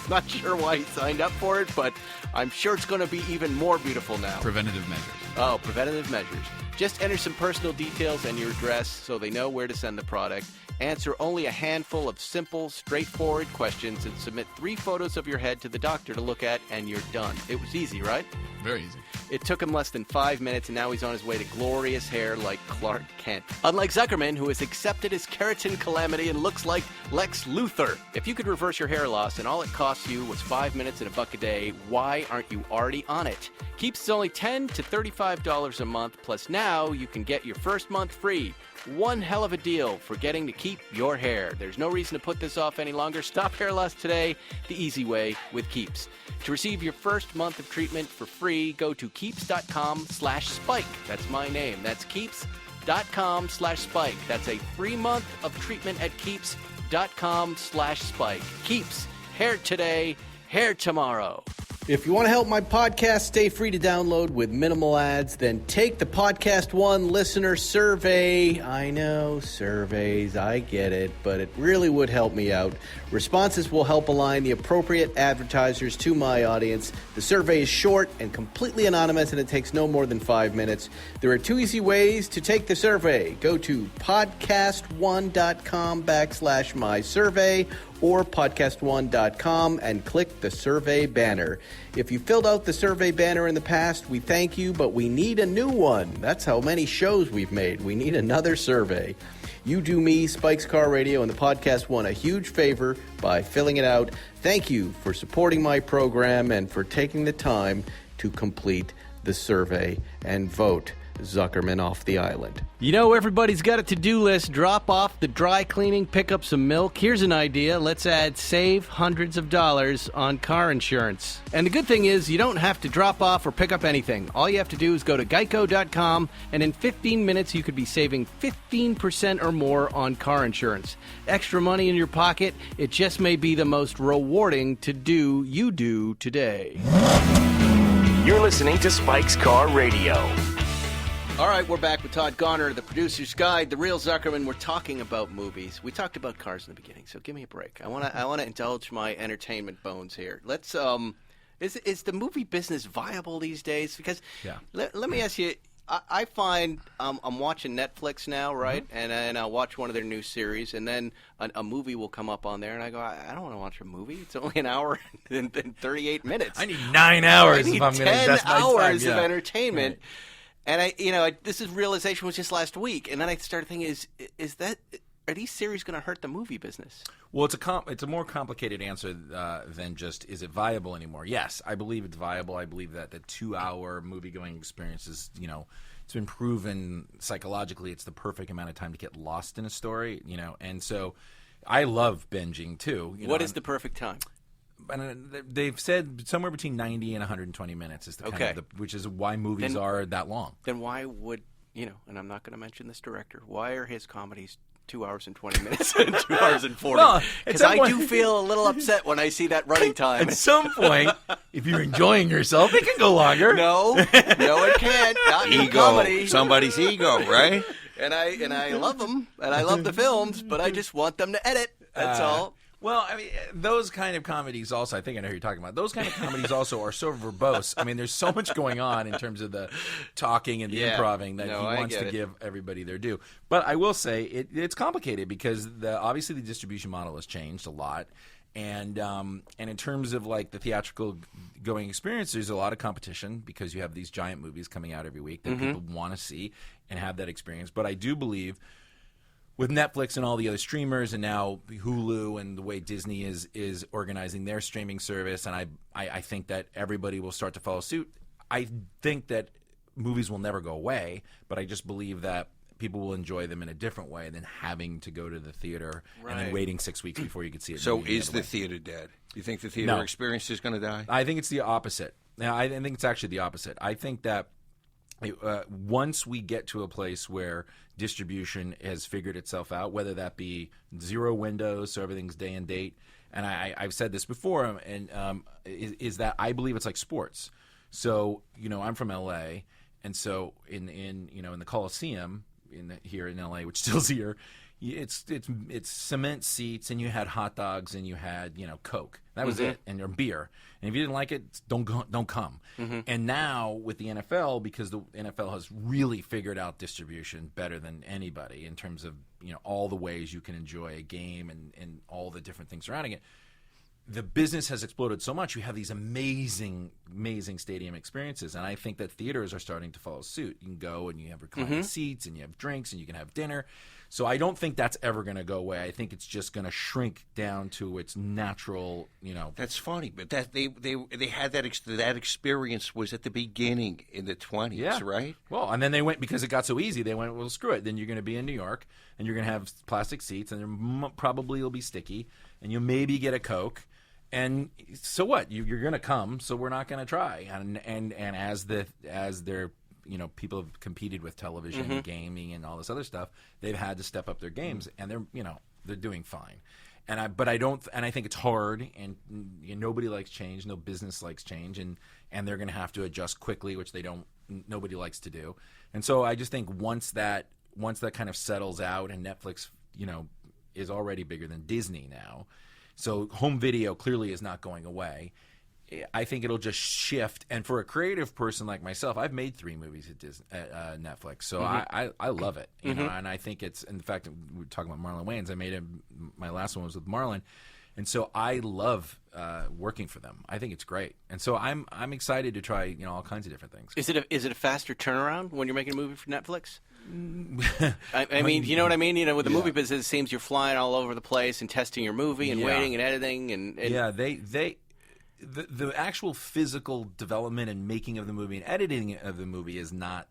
Not sure why he signed up for it, but I'm sure it's going to be even more beautiful now. Preventative measures. Oh, preventative measures. Just enter some personal details and your address so they know where to send the product. Answer only a handful of simple, straightforward questions and submit 3 photos of your head to the doctor to look at, and you're done. It was easy, right? Very easy. It took him less than 5 minutes, and now he's on his way to glorious hair like Clark Kent. Unlike Zuckerman, who has accepted his keratin calamity and looks like Lex Luthor. If you could reverse your hair loss and all it costs you was 5 minutes and $1 a day, why aren't you already on it? Keeps is only $10 to $35 a month, plus now you can get your first month free. One hell of a deal for getting to keep your hair. There's no reason to put this off any longer. Stop hair loss today, the easy way with Keeps. To receive your first month of treatment for free, go to keeps.com/spike. That's my name. That's keeps.com/spike. That's a free month of treatment at keeps.com/spike. Keeps. Hair today, hair tomorrow. If you want to help my podcast stay free to download with minimal ads, then take the Podcast One listener survey. I know, surveys, I get it, but it really would help me out. Responses will help align the appropriate advertisers to my audience. The survey is short and completely anonymous, and it takes no more than 5 minutes. There are 2 easy ways to take the survey. Go to podcastone.com/mysurvey or podcastone.com and click the survey banner. If you filled out the survey banner in the past, we thank you, but we need a new one. That's how many shows we've made. We need another survey. You do me, Spike's Car Radio, and the Podcast One a huge favor by filling it out. Thank you for supporting my program and for taking the time to complete the survey and vote Zuckerman off the island. You know, everybody's got a to-do list. Drop off the dry cleaning, pick up some milk. Here's an idea. Let's save hundreds of dollars on car insurance. And the good thing is you don't have to drop off or pick up anything. All you have to do is go to geico.com, and in 15 minutes you could be saving 15% or more on car insurance. Extra money in your pocket. It just may be the most rewarding to-do you do today. You're listening to Spike's Car Radio. All right, we're back with Todd Garner, the producer's guide, the real Zuckerman. We're talking about movies. We talked about cars in the beginning, so give me a break. I want to indulge my entertainment bones here. Let's is the movie business viable these days? Because let me ask you. I find I'm watching Netflix now, right? Mm-hmm. And I'll watch one of their new series, and then a movie will come up on there, and I go, I don't want to watch a movie. It's only an hour and 38 minutes. I need 9 hours if I'm going to invest my time. 10 hours of entertainment. Right. And this realization was just last week, and then I started thinking: are these series going to hurt the movie business? Well, it's a more complicated answer than just is it viable anymore. Yes, I believe it's viable. I believe that the 2-hour movie-going experience is, it's been proven psychologically it's the perfect amount of time to get lost in a story. And so I love binging too. What is the perfect time? And they've said somewhere between 90 and 120 minutes is the kind of which is why movies are that long. Then why would, and I'm not going to mention this director, why are his comedies 2 hours and 20 minutes and 2 hours and 40? Because I do feel a little upset when I see that running time. At some point, if you're enjoying yourself, it can go longer. No, it can't. Not in comedy. Somebody's ego, right? And I love them, and I love the films, but I just want them to edit. That's all. Well, I mean, those kind of comedies also, I think I know who you're talking about. Those kind of comedies also are so verbose. I mean, there's so much going on in terms of the talking and the improving that he wants to give everybody their due. But I will say it's complicated because obviously the distribution model has changed a lot. And in terms of like the theatrical going experience, there's a lot of competition because you have these giant movies coming out every week that people want to see and have that experience. But I do believe with Netflix and all the other streamers and now Hulu and the way Disney is organizing their streaming service, and I think that everybody will start to follow suit. I think that movies will never go away, but I just believe that people will enjoy them in a different way than having to go to the theater and then Right. waiting 6 weeks before you could see it. So any is other the way. theater dead? You think the theater No. experience is going to die? I think it's the opposite. Now, I think it's actually the opposite. I think that once we get to a place where distribution has figured itself out, whether that be 0 windows, so everything's day and date, and I've said this before, and is that I believe it's like sports. So I'm from LA, and so in the Coliseum here in LA, which still's here, it's cement seats, and you had hot dogs, and you had Coke. That was it, and your beer. And if you didn't like it, don't come. And now with the NFL, because the NFL has really figured out distribution better than anybody in terms of all the ways you can enjoy a game and all the different things surrounding it. The business has exploded so much. You have these amazing stadium experiences, and I think that theaters are starting to follow suit. You can go and you have reclining seats, and you have drinks, and you can have dinner. So I don't think that's ever going to go away. I think it's just going to shrink down to its natural, That's funny, but that they had that experience was at the beginning in the 20s, right? Well, and then they went, because it got so easy, they went, well, screw it. Then you're going to be in New York, and you're going to have plastic seats, and there probably will be sticky, and you'll maybe get a Coke. And so what? You're going to come, so we're not going to try. And as they're people have competed with television and gaming and all this other stuff, they've had to step up their games, and they're doing fine. And I think it's hard, and nobody likes change. No business likes change, and they're going to have to adjust quickly, which nobody likes to do. And so I just think once that kind of settles out, and Netflix, is already bigger than Disney now. So home video clearly is not going away. I think it'll just shift. And for a creative person like myself, I've made 3 movies at Netflix, so I love it. And I think it's, in fact, we were talking about Marlon Wayans. My last one was with Marlon, and so I love working for them. I think it's great, and so I'm excited to try all kinds of different things. Is it a faster turnaround when you're making a movie for Netflix? I mean, you know what I mean? With the movie business, it seems you're flying all over the place and testing your movie and waiting and editing and yeah, the actual physical development and making of the movie and editing of the movie is not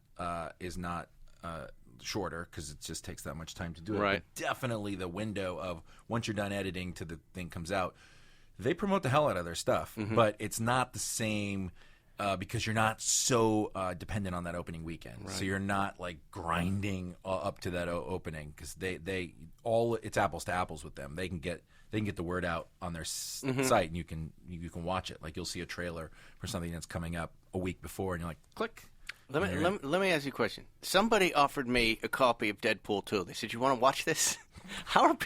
shorter, because it just takes that much time to do it. Right. But definitely the window of once you're done editing to the thing comes out, they promote the hell out of their stuff, but it's not the same. Because you're not so dependent on that opening weekend, so you're not like grinding up to that opening, because it's apples to apples with them. They can get the word out on their site, and you can watch it. Like, you'll see a trailer for something that's coming up a week before, and you're like, click. Let me ask you a question. Somebody offered me a copy of Deadpool 2. They said, "You want to watch this?" How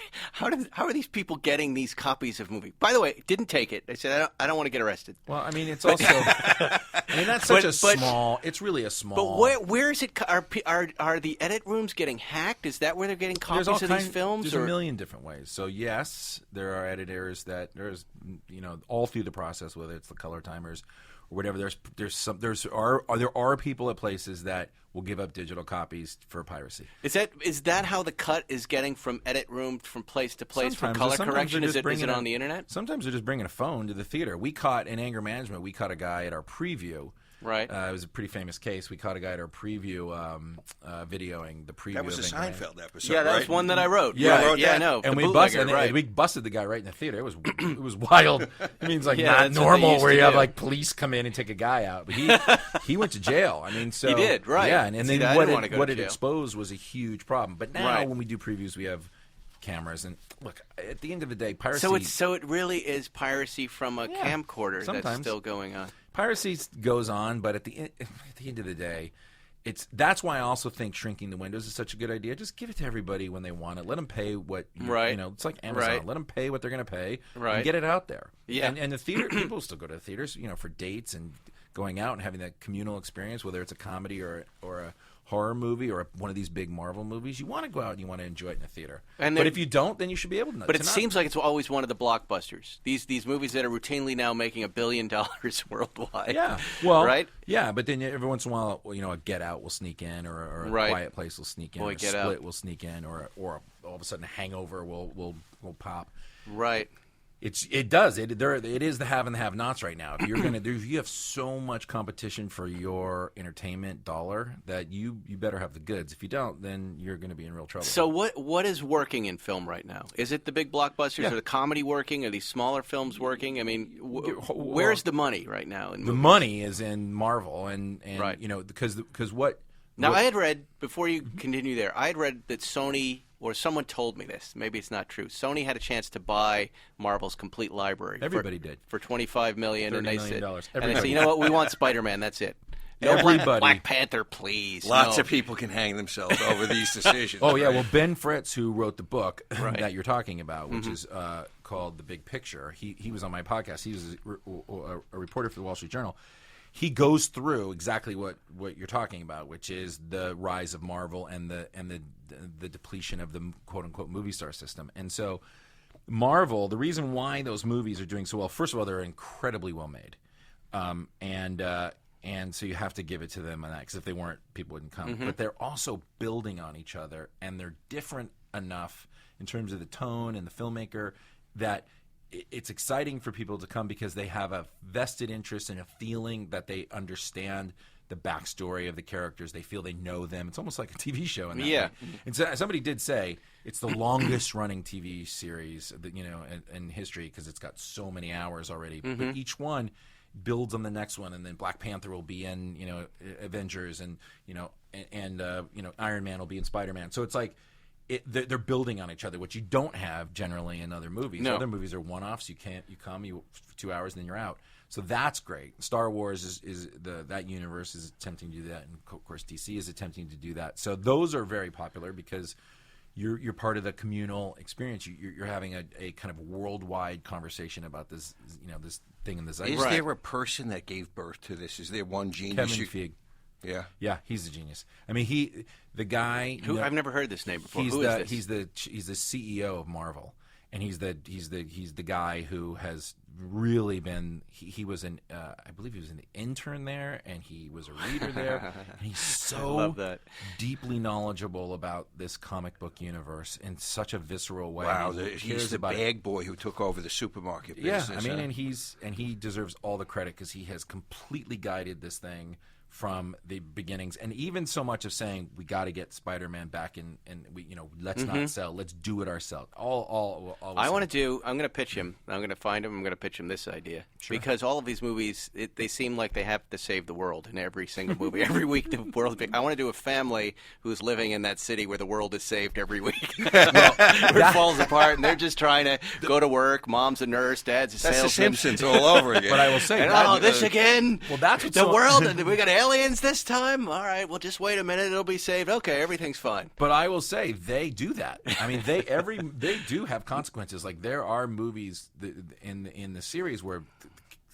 are these people getting these copies of movie? By the way, didn't take it. They said, I don't want to get arrested. Well, I mean, it's also. That's such a small. It's really a small. But where is it? Are the edit rooms getting hacked? Is that where they're getting copies of these films? There's a million different ways. So yes, there are editors that there's all through the process, whether it's the color timers or whatever. There are people at places that will give up digital copies for piracy. Is that how the cut is getting from edit room from place to place for color correction? Is it on the internet? Sometimes they're just bringing a phone to the theater. We caught in Anger Management. We caught a guy at our preview. Right. It was a pretty famous case. We caught a guy at our preview, videoing the preview. That was of a Anger Seinfeld episode. Yeah, that right? was one that I wrote. Yeah, right. I know. And the we busted the guy right in the theater. It was wild. I mean, it's like not that's what they normal used where to you have do. like police come in and take a guy out. But he went to jail. I mean, so He did, right. Yeah, and See, then I didn't wanna go what to it jail. exposed was a huge problem. But now Right. when we do previews, we have cameras, and look, at the end of the day, piracy. So it really is piracy from a camcorder that's sometimes. still going on. Piracy goes on, but at the end of the day, that's why I also think shrinking the windows is such a good idea. Just give it to everybody when they want it. Let them pay what Right. It's like Amazon. Right. Let them pay what they're going to pay. Right. And get it out there. Yeah. And the theater people still go to the theaters, for dates and going out and having that communal experience, whether it's a comedy or a horror movie or one of these big Marvel movies. You want to go out and you want to enjoy it in the theater. But if you don't, then you should be able to. But it seems like it's always one of the blockbusters. These movies that are routinely now making $1 billion worldwide. Yeah. Well. Right. Yeah, but then every once in a while, a Get Out will sneak in, or a Right. Quiet Place will sneak in, Boy, or a Get Split Out. will sneak in, or all of a sudden a Hangover will pop. Right. It does. It is the have and the have-nots right now. If you're gonna do, you have so much competition for your entertainment dollar that you better have the goods. If you don't, then you're going to be in real trouble. So what is working in film right now? Is it the big blockbusters? Yeah. Or the comedy working? Are these smaller films working? I mean, where's the money right now? In the movies? money is in Marvel, and Right. because what. Now, what, I had read, before you continue there, I had read that Sony, or someone told me this, maybe it's not true, Sony had a chance to buy Marvel's complete library. Everybody did. For $25 million. And $30 they million. said, and they said, you know what, we want Spider-Man, that's it. No Everybody. Black Panther, please. Lots no. of people can hang themselves over these decisions. Oh, yeah. right? Well, Ben Fritz, who wrote the book Right. that you're talking about, which is called The Big Picture, he was on my podcast. He was a reporter for the Wall Street Journal. He goes through exactly what you're talking about, which is the rise of Marvel and the depletion of the quote unquote movie star system. And so, Marvel, the reason why those movies are doing so well, first of all, they're incredibly well made, and so you have to give it to them on that, because if they weren't, people wouldn't come. But they're also building on each other, and they're different enough in terms of the tone and the filmmaker that it's exciting for people to come, because they have a vested interest and a feeling that they understand the backstory of the characters. They feel they know them. It's almost like a TV show in that way. And so somebody did say it's the longest running TV series that, in history, because it's got so many hours already. But each one builds on the next one, and then Black Panther will be in Avengers, and Iron Man will be in Spider-Man. So it's like they're building on each other, which you don't have generally in other movies. No. Other movies are one-offs. You come for 2 hours, and then you're out. So that's great. Star Wars that universe is attempting to do that, and of course DC is attempting to do that. So those are very popular because you're part of the communal experience. You're having a kind of worldwide conversation about this this thing in the zeitgeist. Is there a person that gave birth to this? Is there one genius? Kevin Feige. Yeah, he's a genius. I mean, the guy Who I've never heard this name before. He's Who is this? He's the CEO of Marvel, and he's the guy who has really been. He was I believe he was an intern there, and he was a reader there, and he's so Love that. deeply knowledgeable about this comic book universe in such a visceral way. wow. He He's cares the about it. bag boy who took over the supermarket Yeah, business. I mean, huh? and he deserves all the credit, because he has completely guided this thing from the beginnings, and even so much of saying we got to get Spider-Man back in, and we let's not sell, let's do it ourselves. All I'm going to pitch him. I'm going to find him. I'm going to pitch him this idea. Because all of these movies, they seem like they have to save the world in every single movie. Every week, the world. I want to do a family who's living in that city where the world is saved every week. Where it falls apart, and they're just trying to go to work. Mom's a nurse, dad's a That's the salesman. Simpsons all over again. But I will say, And, this again. Well, that's what's the so- world, and we got aliens this time. All right, well, just wait a minute; it'll be saved. Okay, everything's fine. But I will say they do that. I mean, they do have consequences. Like, there are movies in the series where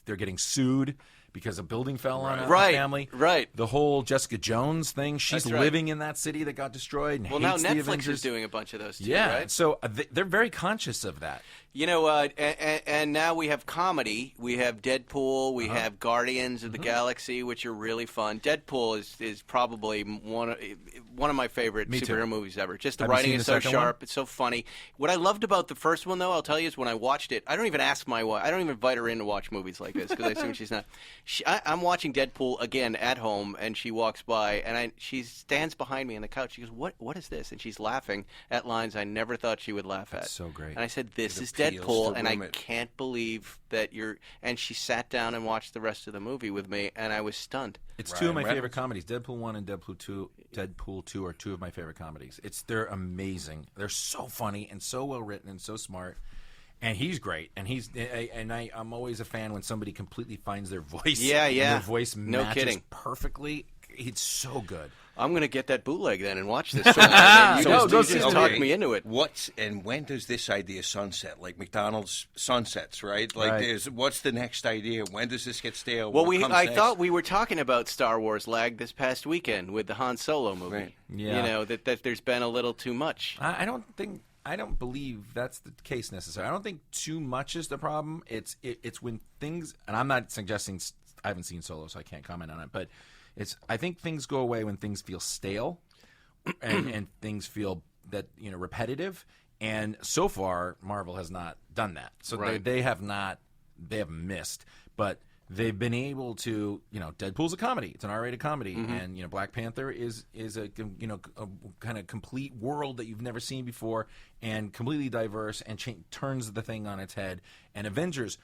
they're getting sued because a building fell on a family. Right. The whole Jessica Jones thing. She's That's right. living in that city that got destroyed. And Well, now hates the Netflix Avengers. is doing a bunch of those too, Yeah. right? So they're very conscious of that. And now we have comedy. We have Deadpool. We have Guardians of the Galaxy, which are really fun. Deadpool is probably one of my favorite Me too. superhero movies ever. Just the Have you writing seen is the so second sharp. one? It's so funny. What I loved about the first one, though, I'll tell you, is when I watched it, I don't even ask my wife. I don't even invite her in to watch movies like this, because I assume she's not. I'm watching Deadpool again at home, and she walks by, and she stands behind me on the couch. She goes, "What is this?" And she's laughing at lines I never thought she would laugh at. That's so great. And I said, "This It is appeals Deadpool," to and I women. can't believe that you're. And she sat down and watched the rest of the movie with me, and I was stunned. It's Ryan two of my Reynolds. favorite comedies. Deadpool 1 and Deadpool 2 are two of my favorite comedies. They're amazing. They're so funny and so well written and so smart. And he's great. And I'm always a fan when somebody completely finds their voice. Yeah, and yeah. their voice No matches kidding. perfectly. It's so good. I'm going to get that bootleg then and watch this. You just talked me into it. When does this idea sunset? Like McDonald's sunsets, right? Like, Right. what's the next idea? When does this get stale? Well, What comes I next? thought we were talking about Star Wars lag this past weekend with the Han Solo movie. Right. Yeah. That there's been a little too much. I don't believe that's the case necessarily. I don't think too much is the problem. It's when things, and I'm not suggesting, I haven't seen Solo, so I can't comment on it, but I think things go away when things feel stale and things feel that repetitive, And so far, Marvel has not done that. So they haven't missed, but they've been able to, Deadpool's a comedy. It's an R-rated comedy. And, Black Panther is a kind of complete world that you've never seen before and completely diverse and turns the thing on its head. And Avengers,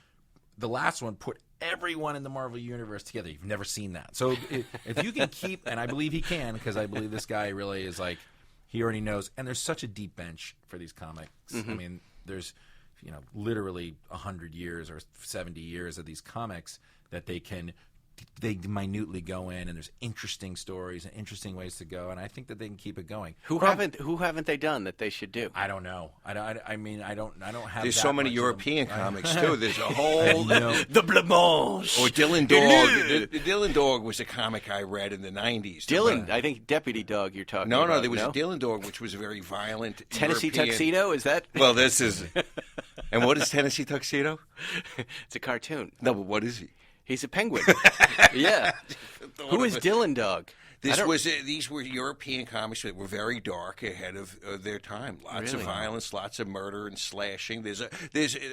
the last one, put everyone in the Marvel Universe together. You've never seen that. So if you can keep, and I believe he can, because I believe this guy really is like, he already knows. And there's such a deep bench for these comics. I mean, there's, literally 100 years or 70 years of these comics that they minutely go in, and there's interesting stories and interesting ways to go, and I think that they can keep it going. Who haven't they done that they should do? I don't know. I mean, I don't have. There's that so many much European comics too. There's a whole The Blancmange. or Dylan Dog. The Dylan Dog was a comic I read in the '90s. Dylan, I think Deputy Dog you're talking about. No, there was a Dylan Dog, which was a very violent Tennessee European... Tuxedo. Is that? Well, this is. And what is Tennessee Tuxedo? It's a cartoon. No, but what is he? He's a penguin. Yeah. Who is Dylan Dog? These were European comics that were very dark ahead of their time. Lots of violence, lots of murder and slashing. There's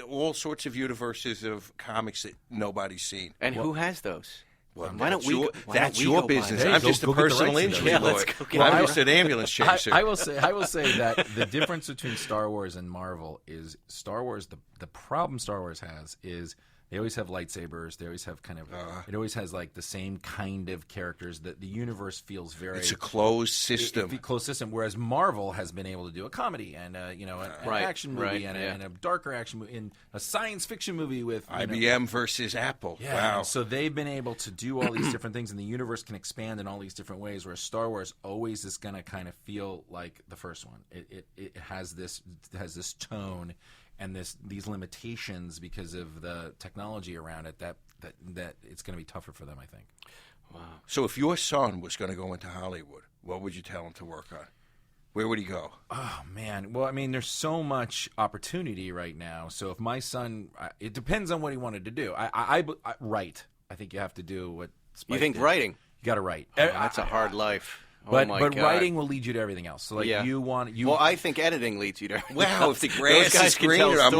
all sorts of universes of comics that nobody's seen. And who has those? Well, why don't we? That's your business. I'm just a personal injury Yeah, lawyer. let's go get I'm just an ambulance chaser. I will say that the difference between Star Wars and Marvel is Star Wars. The problem Star Wars has is they always have lightsabers. They always have it always has like the same kind of characters. That the universe feels very. It's a closed system. Closed system. Whereas Marvel has been able to do a comedy and an action movie and a darker action movie and a science fiction movie with IBM versus Apple. Yeah, wow. So they've been able to do all these different things, and the universe can expand in all these different ways. Whereas Star Wars always is going to kind of feel like the first one. It has this tone. And these limitations because of the technology around it that it's going to be tougher for them, I think. Wow. So if your son was going to go into Hollywood, what would you tell him to work on? Where would he go? Oh, man. Well, I mean, there's so much opportunity right now. So if my son, it depends on what he wanted to do. I write. I think you have to do what Spike You think did. writing? You got to write. Oh, that's a hard life. But God. writing will lead you to everything else. So like Well, I think editing leads you to everything Wow, else. if the grass is greener, I'm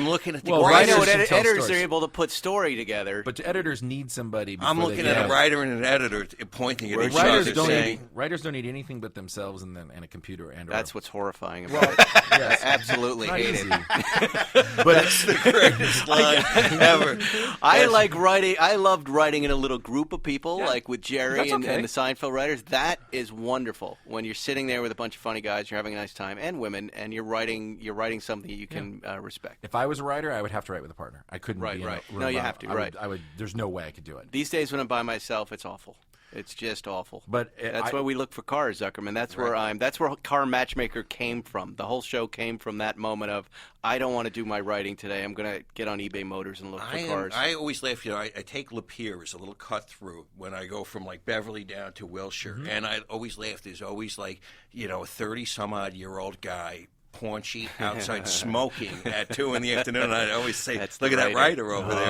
looking at the Well, grass. I know what Writers can tell editors are stories. able to put story together. But editors need somebody. I'm before looking they at get a writer and an editor pointing at each Writers other don't saying, need writers don't need anything but themselves and a computer and That's what's horrifying about it. yes. I absolutely Not hate easy. it. But it's the greatest line ever. I like writing. I loved writing in a little group of people, like with Jerry That's and okay. the Seinfeld writers. That is wonderful. When you're sitting there with a bunch of funny guys, you're having a nice time, and women, and you're writing something you can respect. if I was a writer, I would have to write with a partner. I couldn't. Right, be right. In a room No, you by- have to, I would- right. I would. There's no way I could do it. These days, when I'm by myself, it's awful. It's just awful. But that's why we look for cars, Zuckerman. That's where That's where Car Matchmaker came from. The whole show came from that moment of I don't want to do my writing today. I'm going to get on eBay Motors and look for cars. I always laugh. I take Lapeer as a little cut through when I go from like Beverly down to Wilshire, and I always laugh. There's always like a 30-some-odd-year-old guy. Paunchy outside smoking at 2 in the afternoon. And I always say, look at that writer over there.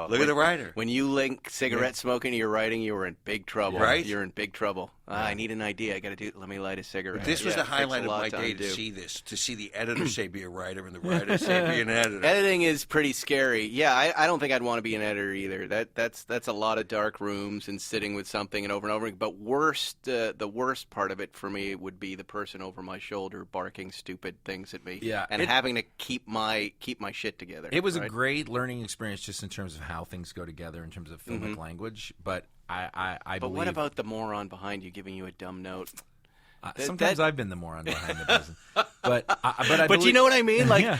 Look at the writer. When you link cigarette smoking to your writing, you were in big trouble. Right? You're in big trouble. I need an idea. I got to do. Let me light a cigarette. But this was the highlight of my day to see this, to see the editor say be a writer and the writer say be an editor. Editing is pretty scary. Yeah, I don't think I'd want to be an editor either. That's a lot of dark rooms and sitting with something and over and over. But the worst part of it for me would be the person over my shoulder barking stupid things at me. Yeah, and having to keep my shit together. It was a great learning experience just in terms of how things go together in terms of filmic language. But I But believe. what about the moron behind you giving you a dumb note? Sometimes I've been the moron behind the business, but But you know what I mean? Like Yeah.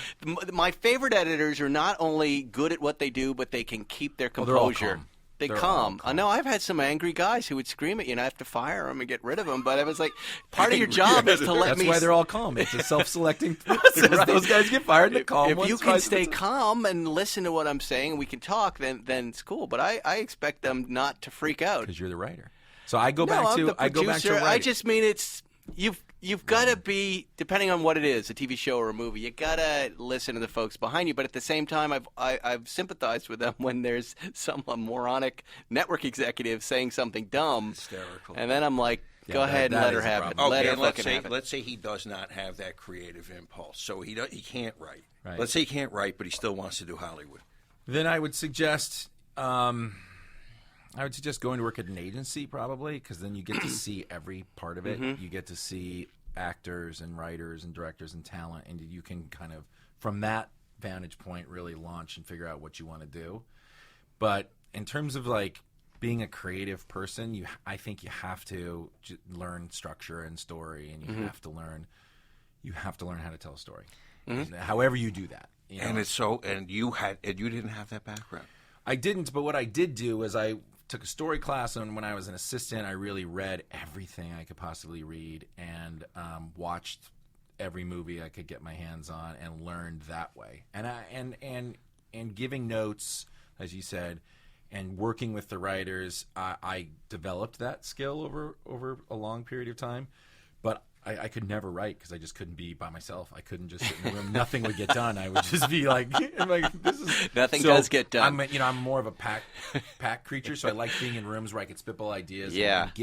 my favorite editors are not only good at what they do, but they can keep their they're all composure. calm. They They're calm. all I know I've had some angry guys who would scream at you, and I have to fire them and get rid of them. But I was like, part of your job is to let That's me. why they're all calm. It's a self-selecting process. Right. Those guys get fired. The calm If ones you can find stay themselves- calm and listen to what I'm saying, and we can talk, then it's cool. But I expect them not to freak out. because you're the writer. So I go No, back I'm to the I go back to producer. writing. I just mean it's you've got to be, depending on what it is, a TV show or a movie. You got to listen to the folks behind you. But at the same time, I've sympathized with them when there's some moronic network executive saying something dumb, Hysterical. and then I'm like, Go ahead and let her have it. Okay, Let her and fucking have it. let's say he does not have that creative impulse, so he can't write. Right. Let's say he can't write, but he still wants to do Hollywood. Then I would suggest going to work at an agency probably, because then you get to see every part of it. You get to see actors and writers and directors and talent, and you can kind of, from that vantage point, really launch and figure out what you want to do. But in terms of like being a creative person, I think you have to learn structure and story, and you have to learn how to tell a story. However you do that. You know? And you didn't have that background. I didn't, but what I did do was I took a story class, and when I was an assistant, I really read everything I could possibly read and watched every movie I could get my hands on and learned that way. And giving notes, as you said, and working with the writers, I developed that skill over a long period of time. But I could never write because I just couldn't be by myself. I couldn't just sit in the room. Nothing would get done. I would just be like this is nothing does get done. I'm more of a pack creature, so I like being in rooms where I could spitball ideas. And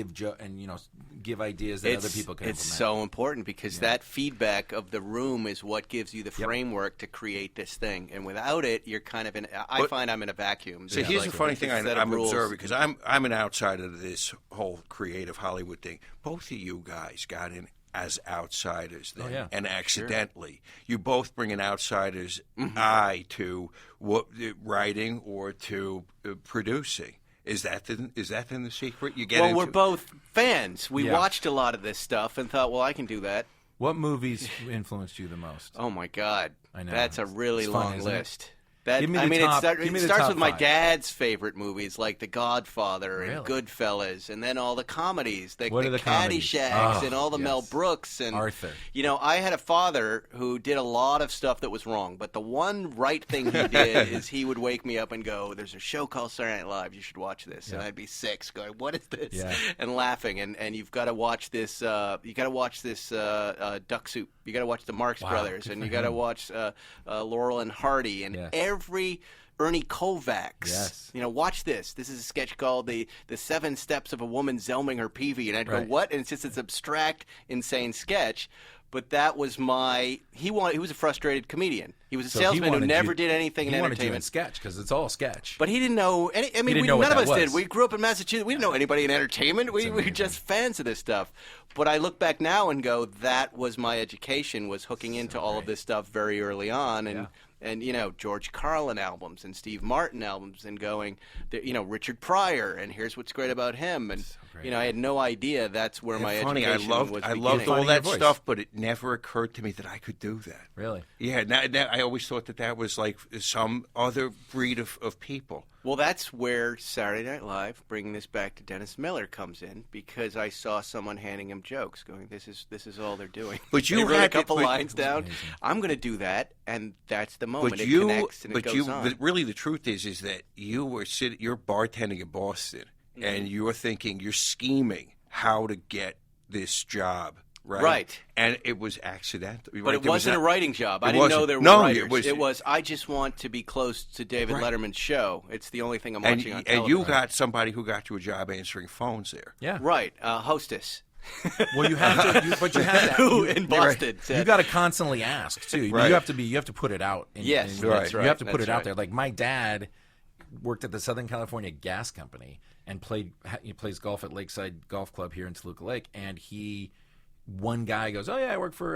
give ideas that other people can implement. It's so important because that feedback of the room is what gives you the framework to create this thing. And without it, you're kind of I find I'm in a vacuum. So here's the funny thing I'm observing, because I'm an outsider to this whole creative Hollywood thing. Both of you guys got in as outsiders then, and accidentally. You both bring an outsider's eye to writing or to producing. Is that then the secret you get into? Well, we're both fans. We watched a lot of this stuff and thought, well, I can do that. What movies influenced you the most? Oh, my God. I know. That's a really long list. It starts with my dad's favorite movies, like The Godfather and Goodfellas, and then all the comedies, the Caddyshack and all the Mel Brooks and Arthur. You know, I had a father who did a lot of stuff that was wrong, but the one right thing he did is he would wake me up and go, "There's a show called Saturday Night Live. You should watch this." And I'd be 6, going, "What is this?" And laughing. And you've got to watch this. You got to watch this Duck Soup. You got to watch the Marx Brothers, and you got to watch Laurel and Hardy, and every Ernie Kovacs. Yes. You know, watch this. This is a sketch called the 7 Steps of a Woman Zelming Her Peavy, and I'd go, what? And it's just this abstract, insane sketch. But that was he was a frustrated comedian. He was a salesman who never did anything in entertainment. He wanted you in sketch because it's all sketch. But he didn't know any. I mean, none of us did. We grew up in Massachusetts. We didn't know anybody in entertainment. We were just fans of this stuff. But I look back now and go, that was my education, was hooking into all of this stuff very early on, and you know, George Carlin albums and Steve Martin albums, and going, you know, Richard Pryor, and here's what's great about him, and you know, I had no idea that's where my education was beginning. I loved all that stuff, but it never occurred to me that I could do that. Really? Yeah. Now, I always thought that was like some other breed of people. Well, that's where Saturday Night Live, bringing this back to Dennis Miller, comes in, because I saw someone handing him jokes, going, "This is all they're doing." But you wrote had a couple lines down. Amazing. I'm going to do that, and that's the moment. It connects and it goes on. But really, the truth is that you're bartending in Boston, and you're thinking, you're scheming how to get this job. Right. And it was accidental. But it wasn't a writing job. I didn't know there were writers. It was, I just want to be close to David Letterman's show. It's the only thing I'm watching on television. And you got somebody who got you a job answering phones there. Yeah. Right. Hostess. Well, you have to, but you have to. Who in Boston said, you got to constantly ask too. Right. You have to put it out. That's right. You have to put it out there. Like my dad worked at the Southern California Gas Company and he plays golf at Lakeside Golf Club here in Toluca Lake, and one guy goes, "Oh yeah, I work for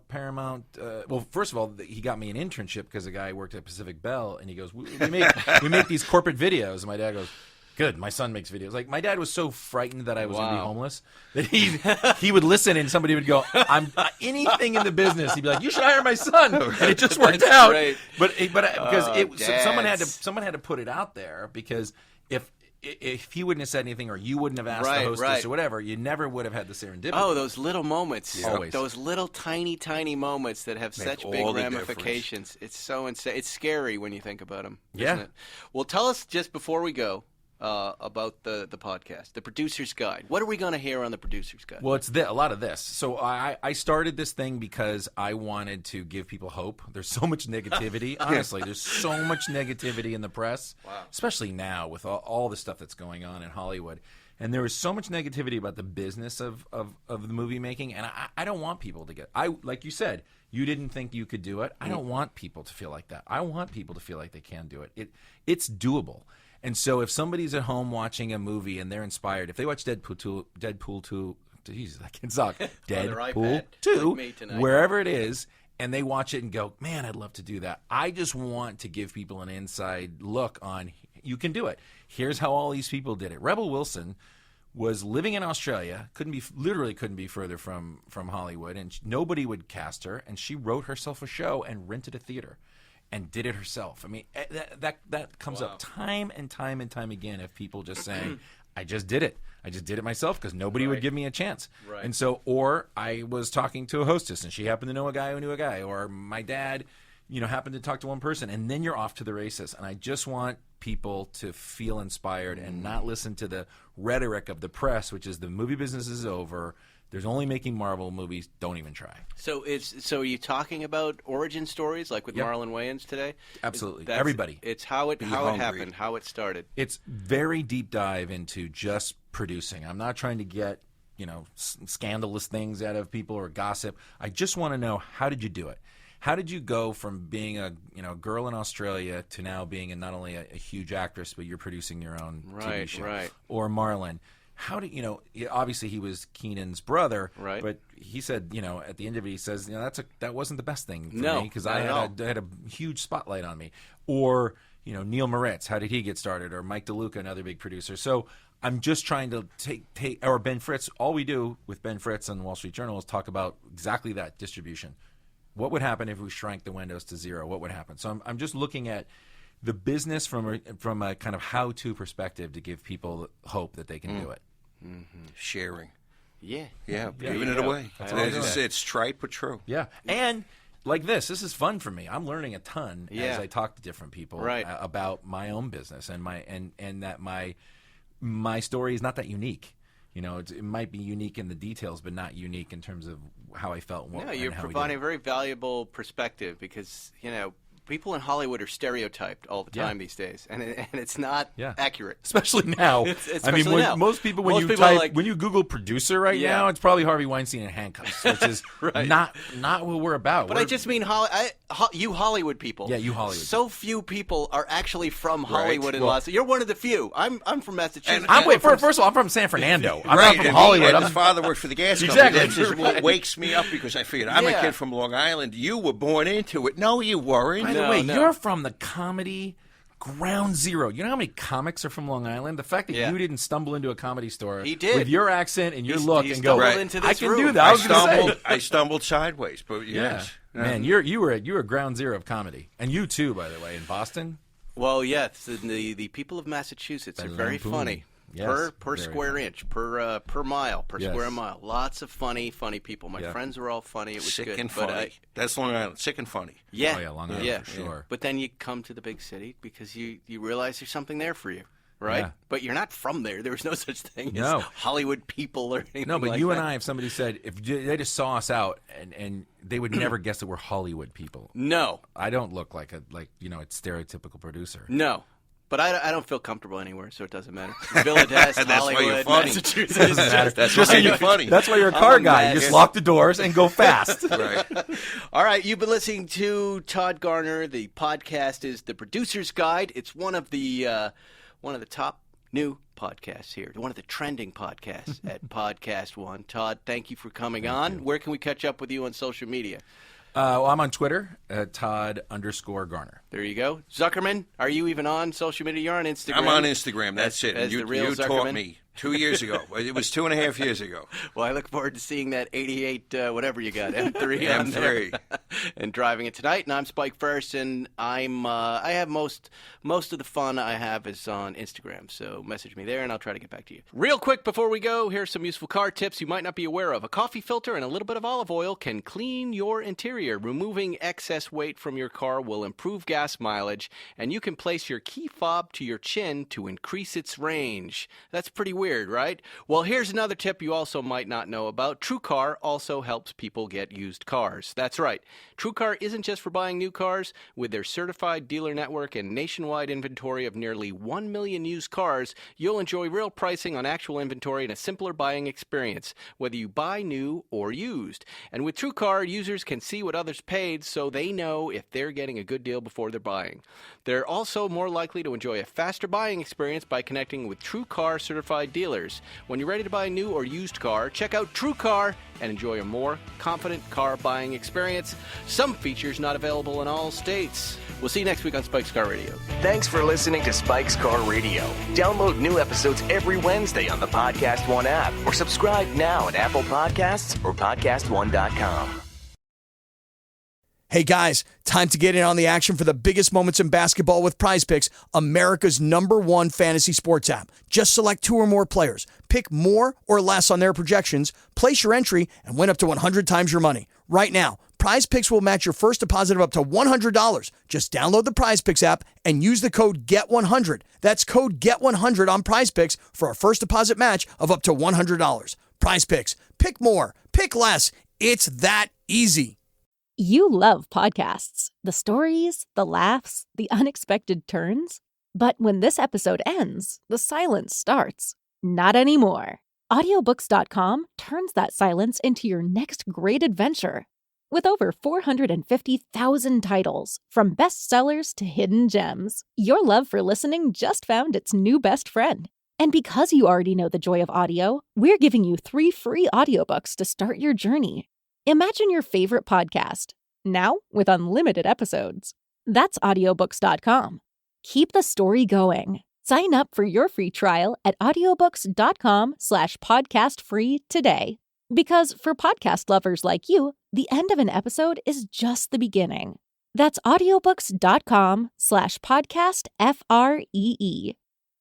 Paramount." Well, first of all, he got me an internship because a guy worked at Pacific Bell, and he goes, "We make these corporate videos." And my dad goes, "Good, my son makes videos." Like my dad was so frightened that I was going to be homeless that he would listen, and somebody would go, "I'm anything in the business." He'd be like, "You should hire my son," and it just worked out. Great. But because someone had to put it out there, because if he wouldn't have said anything, or you wouldn't have asked the hostess or whatever, you never would have had the serendipity. Oh, those little moments. Always. Those little tiny moments that have such big ramifications. It's so insane. It's scary when you think about them, isn't it? Well, tell us, just before we go, about the podcast, the Producer's Guide. What are we going to hear on the Producer's Guide? Well, it's a lot of this. So I started this thing because I wanted to give people hope. There's so much negativity. Honestly, there's so much negativity in the press, especially now with all the stuff that's going on in Hollywood. And there was so much negativity about the business of the movie making, and I don't want people to get. Like you said, you didn't think you could do it. I don't want people to feel like that. I want people to feel like they can do it. It's doable. And so if somebody's at home watching a movie and they're inspired, if they watch Deadpool 2, Jesus, I can talk. Deadpool 2, like wherever it is, and they watch it and go, man, I'd love to do that. I just want to give people an inside look on, you can do it. Here's how all these people did it. Rebel Wilson was living in Australia, literally couldn't be further from Hollywood, and nobody would cast her, and she wrote herself a show and rented a theater and did it herself. I mean, that comes up time and time and time again of people just saying, I just did it. I just did it myself because nobody would give me a chance. Right. And so, or I was talking to a hostess and she happened to know a guy who knew a guy, or my dad, happened to talk to one person, and then you're off to the races. And I just want people to feel inspired and not listen to the rhetoric of the press, which is the movie business is over. There's only making Marvel movies. Don't even try. So are you talking about origin stories like with Marlon Wayans today? Absolutely. Everybody. It's how it happened, how it started. It's very deep dive into just producing. I'm not trying to get, scandalous things out of people or gossip. I just want to know, how did you do it? How did you go from being a girl in Australia to now being not only a huge actress, but you're producing your own TV show? Right. Or Marlon. How did obviously he was Keenan's brother, right? But he said, at the end of it, he says, that wasn't the best thing for me because I had a huge spotlight on me. Or Neil Moritz, how did he get started? Or Mike DeLuca, another big producer. So I'm just trying to take or Ben Fritz. All we do with Ben Fritz and Wall Street Journal is talk about exactly that distribution. What would happen if we shrank the windows to zero? What would happen? So I'm just looking at the business from a kind of how-to perspective to give people hope that they can do it. Mm-hmm. Sharing. Yeah, giving it away. It's trite but true. Yeah, and like this is fun for me. I'm learning a ton as I talk to different people about my own business and that my story is not that unique. It might be unique in the details, but not unique in terms of how I felt. No, you're providing a very valuable perspective because people in Hollywood are stereotyped all the time these days, and it's not accurate, especially now. Now. Most people when you Google producer now, it's probably Harvey Weinstein in handcuffs, which is not what we're about. But I just mean you Hollywood people. Yeah, you Hollywood. So few people are actually from Hollywood and Los Angeles. You're one of the few. I'm from Massachusetts. First of all, I'm from San Fernando. I'm not from Hollywood. His father worked for the gas company. Exactly. That's just what wakes me up because I figured I'm a kid from Long Island. You were born into it. No, you weren't. By the way, you're from the comedy ground zero. You know how many comics are from Long Island? The fact that you didn't stumble into a comedy store with your accent and your look and go, into this I can room. do that. I stumbled sideways, but yes. Man, you were ground zero of comedy. And you too, by the way, in Boston. Well, yes, the people of Massachusetts are very funny. Yes, per square inch, per mile, per square mile. Lots of funny people. My friends were all funny. It was sick good. and funny. That's Long Island. Sick and funny. Yeah. Oh, yeah, Long Island for sure. But then you come to the big city because you realize there's something there for you, right? Yeah. But you're not from there. There was no such thing as No. Hollywood people or anything No, but like you that. and I, if somebody said, if they just saw us out and they would never guess that we're Hollywood people. No. I don't look like a stereotypical producer. No. But I don't feel comfortable anywhere, so it doesn't matter. Philadelphia, That's why you're Hollywood, funny. Massachusetts. That's why you're funny. That's why you're a car guy. You just lock the doors and go fast. Right. All right, you've been listening to Todd Garner. The podcast is The Producer's Guide. It's one of the top new podcasts here, one of the trending podcasts at Podcast One. Todd, thank you for coming on. Where can we catch up with you on social media? I'm on Twitter at Todd_Garner. There you go. Zuckerman, are you even on social media? You're on Instagram. I'm on Instagram. That's it. As You the real taught Zuckerman? me 2 years ago. It was 2.5 years ago. Well, I look forward to seeing that 88, whatever you got, M3 on there. M3. And driving it tonight. And I'm Spike Ferris, and I have most of the fun I have is on Instagram. So message me there, and I'll try to get back to you. Real quick before we go, here's some useful car tips you might not be aware of. A coffee filter and a little bit of olive oil can clean your interior. Removing excess weight from your car will improve gas mileage, and you can place your key fob to your chin to increase its range. That's pretty weird. weird, right? Well, here's another tip you also might not know about. TrueCar also helps people get used cars. That's right. TrueCar isn't just for buying new cars. With their certified dealer network and nationwide inventory of nearly 1 million used cars, you'll enjoy real pricing on actual inventory and a simpler buying experience, whether you buy new or used. And with TrueCar, users can see what others paid so they know if they're getting a good deal before they're buying. They're also more likely to enjoy a faster buying experience by connecting with TrueCar certified dealers. When you're ready to buy a new or used car, check out TrueCar and enjoy a more confident car buying experience. Some features not available in all states. We'll see you next week on Spike's Car Radio. Thanks for listening to Spike's Car Radio. Download new episodes every Wednesday on the Podcast One app or subscribe now at Apple Podcasts or PodcastOne.com. Hey guys, time to get in on the action for the biggest moments in basketball with Prize Picks, America's #1 fantasy sports app. Just select 2 or more players, pick more or less on their projections, place your entry, and win up to 100 times your money. Right now, Prize Picks will match your first deposit of up to $100. Just download the Prize Picks app and use the code GET100. That's code GET100 on Prize Picks for a first deposit match of up to $100. Prize Picks. Pick more. Pick less. It's that easy. You love podcasts, the stories, the laughs, the unexpected turns. But when this episode ends, the silence starts. Not anymore. Audiobooks.com turns that silence into your next great adventure. With over 450,000 titles, from bestsellers to hidden gems, your love for listening just found its new best friend. And because you already know the joy of audio, we're giving you 3 free audiobooks to start your journey. Imagine your favorite podcast, now with unlimited episodes. That's audiobooks.com. Keep the story going. Sign up for your free trial at audiobooks.com/podcastfree today. Because for podcast lovers like you, the end of an episode is just the beginning. That's audiobooks.com/podcastfree.